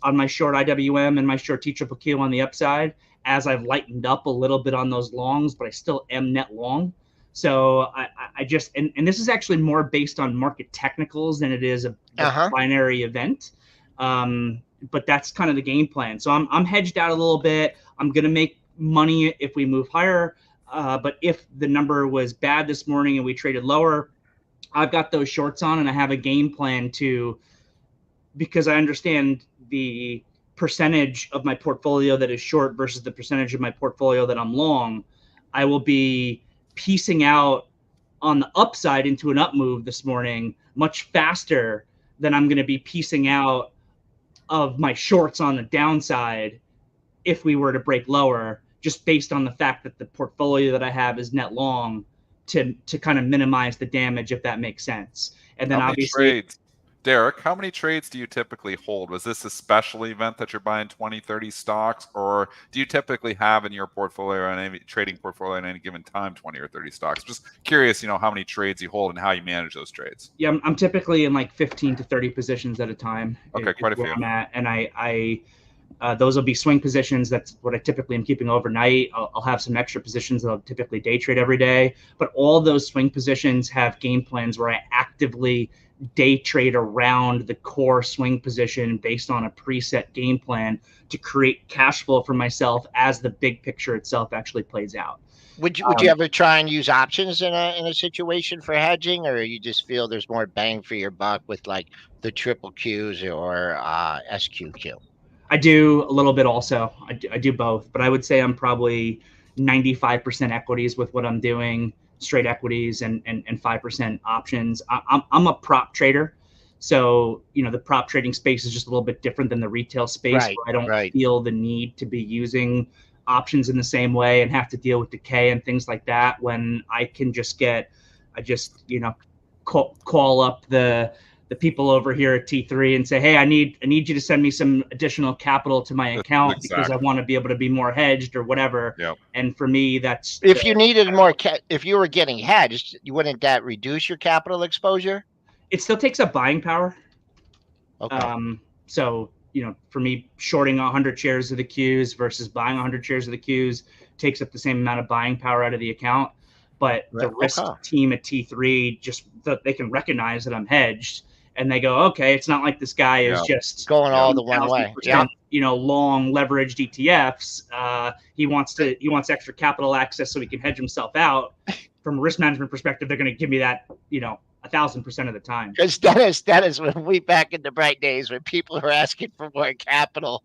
on my short IWM and my short TQQQ on the upside as I've lightened up a little bit on those longs, but I still am net long. So I just, and this is actually more based on market technicals than it is a binary event. But that's kind of the game plan. So I'm hedged out a little bit. I'm going to make money if we move higher. But if the number was bad this morning and we traded lower, I've got those shorts on and I have a game plan because I understand the percentage of my portfolio that is short versus the percentage of my portfolio that I'm long. I will be piecing out on the upside into an up move this morning much faster than I'm going to be piecing out of my shorts on the downside if we were to break lower, just based on the fact that the portfolio that I have is net long to kind of minimize the damage, if that makes sense. And then obviously Derrick, how many trades do you typically hold? Was this a special event that you're buying 20, 30 stocks, or do you typically have in your portfolio and any trading portfolio at any given time 20 or 30 stocks? Just curious, how many trades you hold and how you manage those trades. Yeah, I'm typically in like 15 to 30 positions at a time. Okay, quite a few. I'm at, and I those will be swing positions. That's what I typically am keeping overnight. I'll have some extra positions that I'll typically day trade every day. But all those swing positions have game plans where I actively day trade around the core swing position based on a preset game plan to create cash flow for myself as the big picture itself actually plays out. Would you ever try and use options in a situation for hedging, or you just feel there's more bang for your buck with like the triple Qs or SQQ? I do a little bit also. I do both, but I would say I'm probably 95% equities with what I'm doing, straight equities and 5% options. I'm a prop trader. So, the prop trading space is just a little bit different than the retail space where I don't feel the need to be using options in the same way and have to deal with decay and things like that when I can just call up the people over here at T3 and say, hey, I need you to send me some additional capital to my account because I want to be able to be more hedged or whatever. Yep. And for me, that's if you needed more, if you were getting hedged, wouldn't that reduce your capital exposure? It still takes up buying power. Okay. So, for me, shorting 100 shares of the Qs versus buying 100 shares of the Qs takes up the same amount of buying power out of the account. But the risk team at T3, just they can recognize that I'm hedged. And they go, okay, it's not like this guy is just going all the one way. Long leveraged ETFs. He wants extra capital access so he can hedge himself out. From a risk management perspective, they're going to give me that, 1,000% of the time. Because Dennis, when we back in the bright days when people are asking for more capital,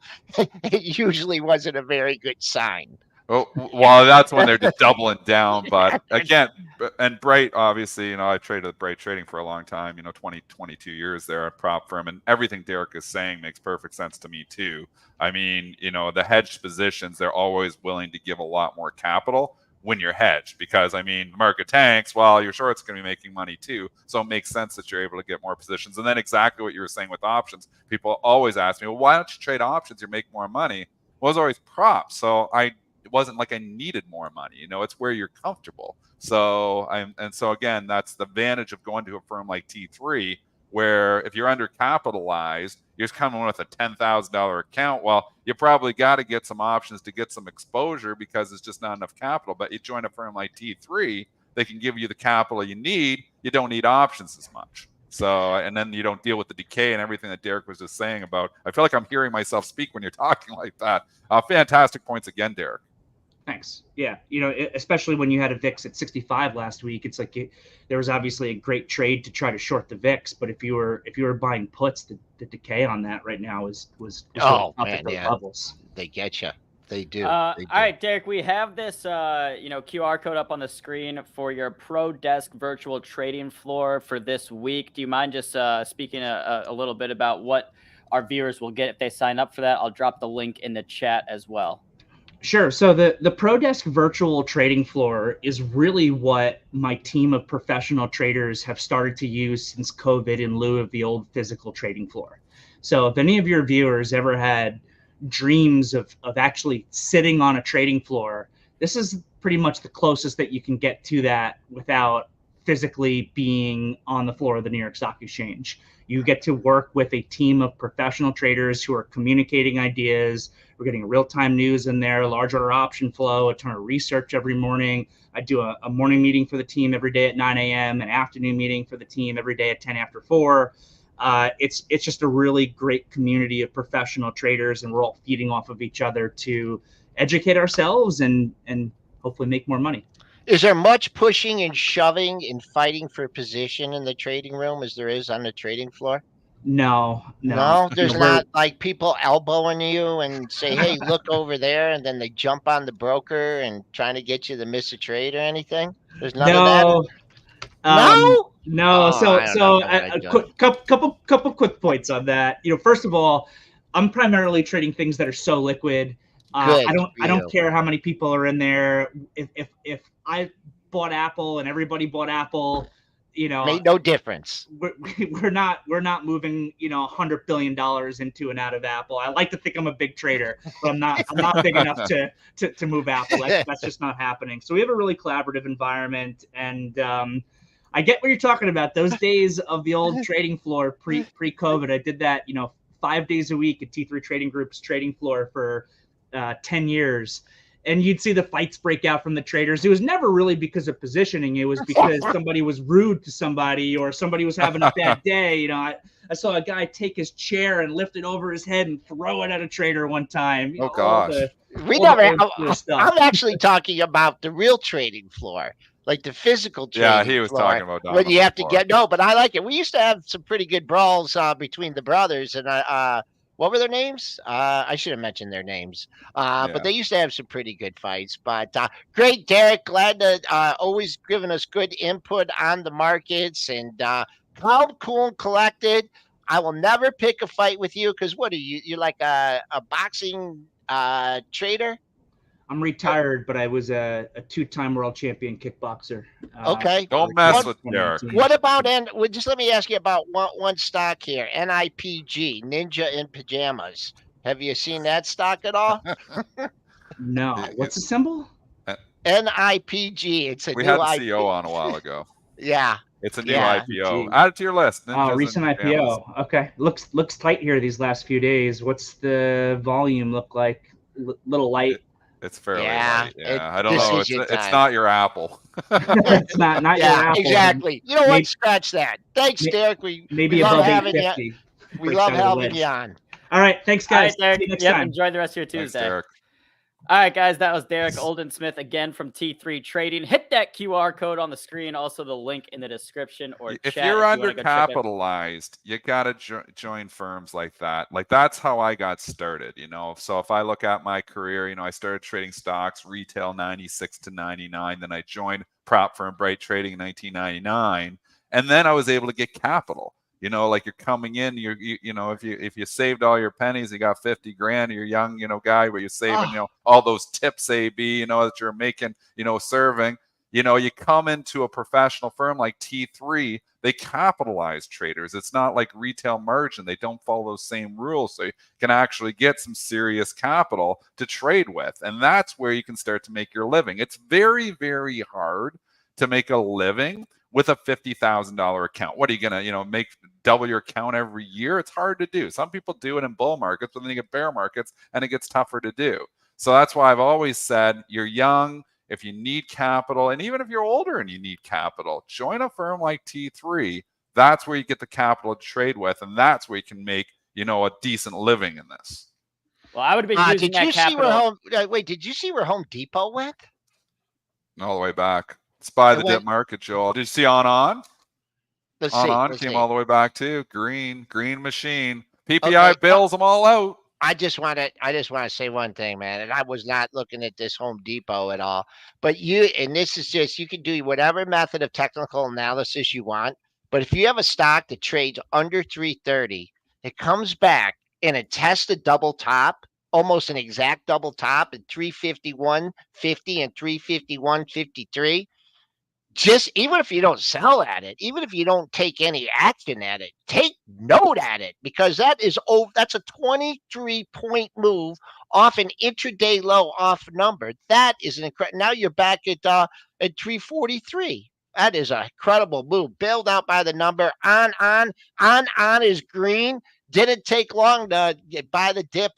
it usually wasn't a very good sign. Well, that's when they're just doubling down. But again, and Bright, obviously, I traded with Bright Trading for a long time, 20, 22 years there at prop firm. And everything Derrick is saying makes perfect sense to me, too. I mean, the hedged positions, they're always willing to give a lot more capital when you're hedged because, the market tanks, well, your short's going to be making money, too. So it makes sense that you're able to get more positions. And then exactly what you were saying with options. People always ask me, well, why don't you trade options? You make more money. Well, it was always props. So it wasn't like I needed more money. It's where you're comfortable. So again, that's the advantage of going to a firm like T3, where if you're undercapitalized, you're just coming with a $10,000 account. Well, you probably got to get some options to get some exposure because it's just not enough capital. But you join a firm like T3, they can give you the capital you need. You don't need options as much. So, and then you don't deal with the decay and everything that Derrick was just saying about. I feel like I'm hearing myself speak when you're talking like that. Fantastic points again, Derrick. Thanks. Yeah. Especially when you had a VIX at 65 last week, it's like there was obviously a great trade to try to short the VIX. But if you were buying puts, the decay on that right now was levels. They get you. They do. All They do. right, Derek, we have this, QR code up on the screen for your Pro Desk virtual trading floor for this week. Do you mind just speaking a little bit about what our viewers will get if they sign up for that? I'll drop the link in the chat as well. Sure. So the ProDesk virtual trading floor is really what my team of professional traders have started to use since COVID in lieu of the old physical trading floor. So if any of your viewers ever had dreams of actually sitting on a trading floor, this is pretty much the closest that you can get to that without physically being on the floor of the New York Stock Exchange. You get to work with a team of professional traders who are communicating ideas. We're getting real-time news in there, large order option flow, a ton of research every morning. I do a morning meeting for the team every day at 9 a.m., an afternoon meeting for the team every day at 10 after 4. It's just a really great community of professional traders, and we're all feeding off of each other to educate ourselves and hopefully make more money. Is there much pushing and shoving and fighting for position in the trading room as there is on the trading floor? No. There's not like people elbowing you and say, hey, look over there, and then they jump on the broker and trying to get you to miss a trade or anything. There's none of that. No. Oh, So a couple quick points on that. First of all, I'm primarily trading things that are so liquid. I don't care how many people are in there. If I bought Apple and everybody bought Apple, made no difference. We're not moving $100 billion into and out of Apple. I like to think I'm a big trader, but I'm not big enough to move Apple. That's just not happening. So we have a really collaborative environment, and I get what you're talking about. Those days of the old trading floor pre-COVID, I did that 5 days a week at T3 Trading Group's trading floor for 10 years. And you'd see the fights break out from the traders. It was never really because of positioning. It was because somebody was rude to somebody, or somebody was having a bad day. I saw a guy take his chair and lift it over his head and throw it at a trader one time. Oh gosh. I'm actually talking about the real trading floor, like the physical trading floor. Yeah, he was talking about when you have to but I like it. We used to have some pretty good brawls between the brothers, and what were their names? I should have mentioned their names. But they used to have some pretty good fights. But great, Derrick. Glad to always giving us good input on the markets, and calm, cool, and collected. I will never pick a fight with you because what are you? You're like a boxing trader? I'm retired, but I was a 2-time world champion kickboxer. Okay. Don't mess with Derrick. What about, just let me ask you about one stock here, NIPG, Ninja in Pajamas. Have you seen that stock at all? No. What's the symbol? NIPG. It's a we new had the IPO. CEO on a while ago. Yeah. It's a new IPO. Add it to your list. Recent IPO. Okay. Looks tight here these last few days. What's the volume look like? Little light. It's fairly light. Yeah, I don't know. It's not your Apple. It's not your Apple. Exactly. You know what? Scratch that. Thanks, Derrick. We love having you. We love having you on. All right. Thanks, guys. All right, Derrick. See you next time. Enjoy the rest of your Tuesday. Thanks, Derrick. All right, guys, that was Derrick Oldensmith again from T3 Trading. Hit that QR code on the screen, also the link in the description or if chat. You're undercapitalized, you got to join firms like that. Like that's how I got started, So if I look at my career, I started trading stocks, retail 96 to 99. Then I joined prop firm Bright Trading in 1999. And then I was able to get capital. Like you're coming in, if you saved all your pennies, you got 50 grand, you're a young, guy, but you're saving, all those tips, AB, that you're making, serving, you come into a professional firm like T3, they capitalize traders. It's not like retail margin. They don't follow those same rules. So you can actually get some serious capital to trade with. And that's where you can start to make your living. It's very, very hard to make a living with a $50,000 account. What are you going to, make double your account every year? It's hard to do. Some people do it in bull markets, but then you get bear markets and it gets tougher to do. So that's why I've always said you're young, if you need capital, and even if you're older and you need capital, join a firm like T3. That's where you get the capital to trade with, and that's where you can make, a decent living in this. Well, I would have been using that capital. Did you see where Home Depot went? All the way back. It's by the dip market, Joel. Did you see on? Let's came see. all the way back too. Green machine. PPI bills them all out. I just want to say one thing, man. And I was not looking at this Home Depot at all. But and this is just, you can do whatever method of technical analysis you want. But if you have a stock that trades under 330, it comes back and it tests a double top, almost an exact double top at 351.50 and 351.53. Just even if you don't sell at it, even if you don't take any action at it, take note at it, because that's a 23-point move off an intraday low off number. That is an incredible. Now you're back at 343. That is a incredible move. Bailed out by the number. On is green. Didn't take long to get by the dip.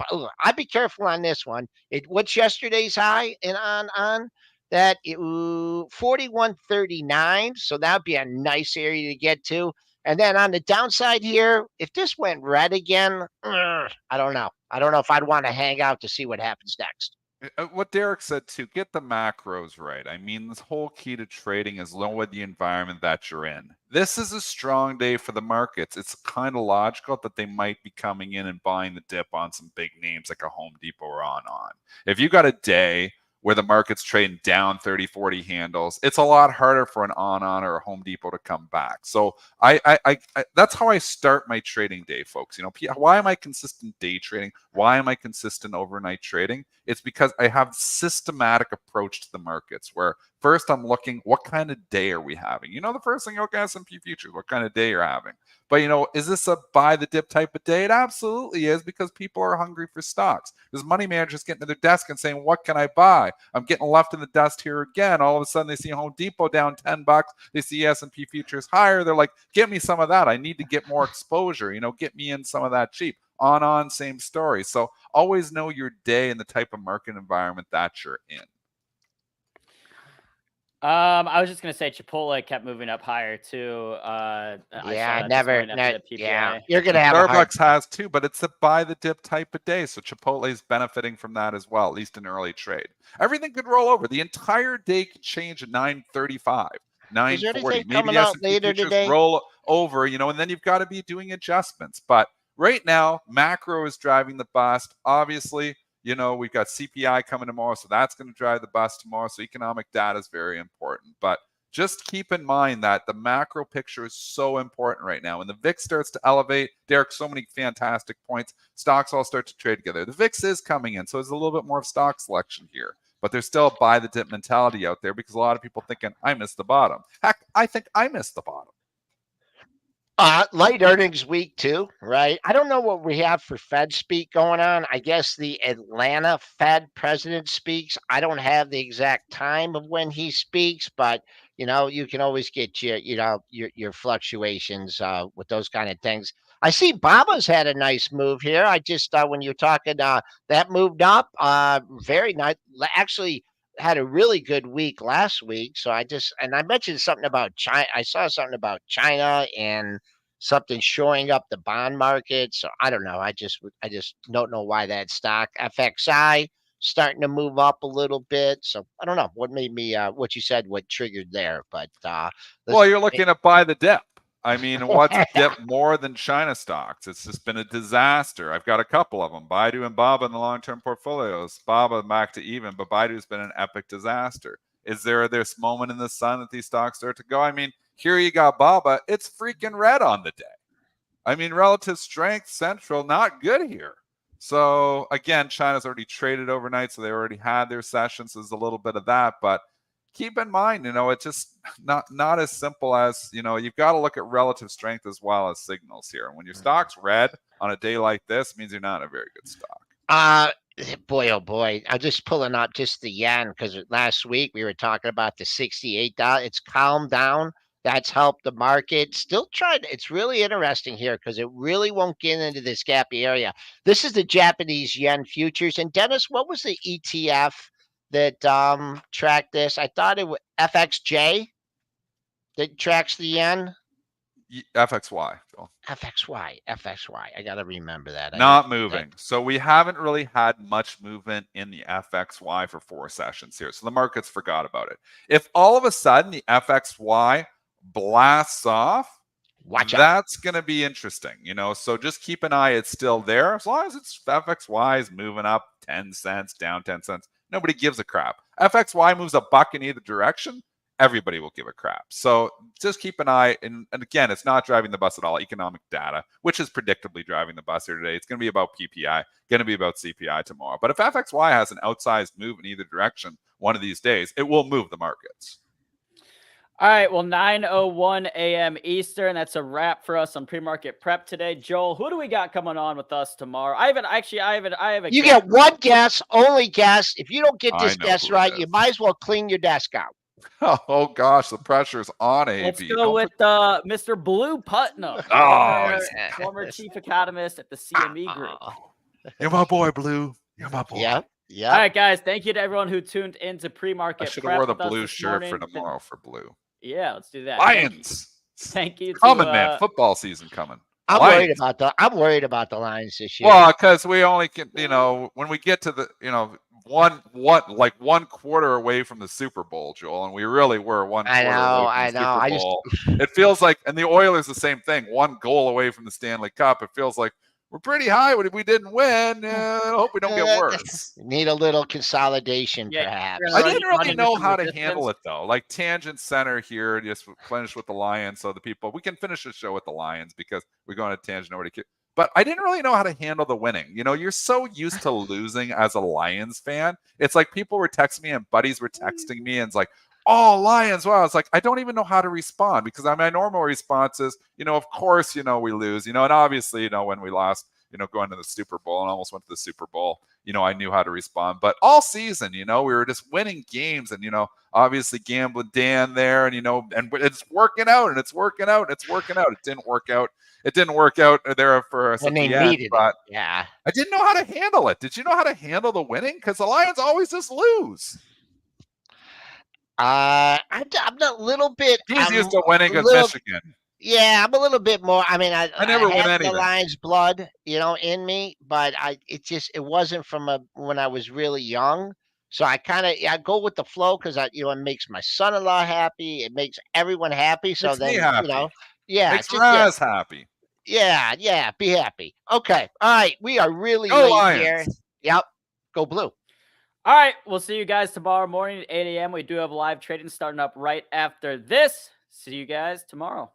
I'd be careful on this one. What's yesterday's high and on? That 41.39, so that would be a nice area to get to. And then on the downside here, if this went red again, I don't know. I don't know if I'd want to hang out to see what happens next. What Derrick said too, get the macros right. I mean, this whole key to trading is lower the environment that you're in. This is a strong day for the markets. It's kind of logical that they might be coming in and buying the dip on some big names like a Home Depot or on. If you got a day where the market's trading down 30, 40 handles, it's a lot harder for an on or a Home Depot to come back. So I that's how I start my trading day, folks. You know, why am I consistent day trading? Why am I consistent overnight trading? It's because I have systematic approach to the markets where first I'm looking, what kind of day are we having? You know, the first thing you look at S&P futures, what kind of day you're having. But, you know, is this a buy the dip type of day? It absolutely is, because people are hungry for stocks. There's money managers getting to their desk and saying, what can I buy? I'm getting left in the dust here again. All of a sudden they see Home Depot down $10. They see S&P futures higher. They're like, give me some of that. I need to get more exposure. You know, get me in some of that cheap. On, same story. So always know your day and the type of market environment that you're in. I was just gonna say Chipotle kept moving up higher too. Yeah, never. Yeah, you're gonna have Starbucks has too, but it's a buy the dip type of day. So Chipotle is benefiting from that as well, at least in early trade. Everything could roll over. The entire day could change at 9:35, 9:40. Maybe S&P futures roll over, you know, and then you've got to be doing adjustments. But right now, macro is driving the bust. Obviously, you know, we've got CPI coming tomorrow, so that's going to drive the bust tomorrow. So economic data is very important. But just keep in mind that the macro picture is so important right now. When the VIX starts to elevate, Derrick, so many fantastic points, stocks all start to trade together. The VIX is coming in, so there's a little bit more of stock selection here. But there's still a buy the dip mentality out there because a lot of people thinking, I missed the bottom. Heck, I think I missed the bottom. Light earnings week too, right? I don't know what we have for Fed speak going on. I guess the Atlanta Fed president speaks. I don't have the exact time of when he speaks, but you know, you can always get your fluctuations with those kind of things. I see Baba's had a nice move here. I just when you're talking that moved up very nice. Actually had a really good week last week. So I mentioned something about China. I saw something about China and something showing up the bond market. So I don't know. I just don't know why that stock FXI starting to move up a little bit. So I don't know what made me what you said, what triggered there. But well, you're looking at buy the dip. I mean, what's dipped more than China stocks? It's just been a disaster. I've got a couple of them, Baidu and Baba in the long-term portfolios. Baba back to even, but Baidu's been an epic disaster. Is there this moment in the sun that these stocks start to go? I mean, here you got Baba. It's freaking red on the day. I mean, relative strength, central, not good here. So, again, China's already traded overnight, so they already had their sessions. There's a little bit of that, but keep in mind, you know, it's just not as simple as, you know, you've got to look at relative strength as well as signals here. And when your stock's red on a day like this, means you're not in a very good stock. Boy, oh boy. I'm just pulling up just the yen because last week we were talking about the $68. It's calmed down. That's helped the market. Still trying. It's really interesting here because it really won't get into this gappy area. This is the Japanese yen futures. And Dennis, what was the ETF that tracked this? I thought it was FXJ that tracks the yen. FXY. Phil. FXY. I got to remember that. Not moving. So we haven't really had much movement in the FXY for 4 sessions here. So the markets forgot about it. If all of a sudden the FXY blasts off, Watch out. That's going to be interesting, so just keep an eye. It's still there. As long as it's FXY is moving up 10 cents, down 10 cents, nobody gives a crap. FXY moves a buck in either direction, everybody will give a crap. So just keep an eye. And again, it's not driving the bus at all. Economic data, which is predictably driving the bus here today. It's going to be about PPI, going to be about CPI tomorrow. But if FXY has an outsized move in either direction one of these days, it will move the markets. All right, well, 9:01 a.m. Eastern. That's a wrap for us on pre-market prep today. Joel, who do we got coming on with us tomorrow? I have a You guess. get one guess, only guess. If you don't get this I know guess who it right, is. you might as well clean your desk out. Oh gosh, the pressure's on, AB. Let's go with Mr. Blue Putnam, former chief economist at the CME Group. You're my boy, Blue. You're my boy. Yep. All right, guys. Thank you to everyone who tuned into pre-market I should prep have wore the with us blue this shirt for morning. tomorrow for Blue. Yeah, let's do that. Lions. Thank you. Coming, man. Football season coming. I'm Lions. worried about the Lions this year. Well, because we only can, when we get to the, one quarter away from the Super Bowl, Joel, and we really were one quarter away from the Super Bowl. It feels like, and the Oilers the same thing, one goal away from the Stanley Cup. It feels like we're pretty high. We didn't win. I hope we don't get worse. Need a little consolidation, perhaps. I didn't really know how to handle it, though. Like tangent center here, just finish with the Lions. So we can finish the show with the Lions because we're going to tangent over to. But I didn't really know how to handle the winning. You're so used to losing as a Lions fan. It's like people were texting me and buddies were texting me and it's like, oh, Lions. Wow. It's like, I don't even know how to respond because my normal response is, of course, we lose, and obviously, when we lost, going to the Super Bowl and almost went to the Super Bowl, I knew how to respond. But all season, we were just winning games and, obviously gambling Dan there and, and it's working out and it's working out and it's working out. It didn't work out. It didn't work out there for us when at they the end, needed but it. Yeah. I didn't know how to handle it. Did you know how to handle the winning? Because the Lions always just lose. I'm a little bit. He's used to winning at Michigan. Yeah, I'm a little bit more. I mean, I never win had anything. the Lions blood, in me, but it wasn't from when I was really young. So I go with the flow because it makes my son-in-law happy. It makes everyone happy. So Makes then, me happy. Makes Raz happy. Yeah, be happy. Okay, all right, we are really Go late Lions. here. Yep, go Blue. All right, we'll see you guys tomorrow morning at 8 a.m. We do have live trading starting up right after this. See you guys tomorrow.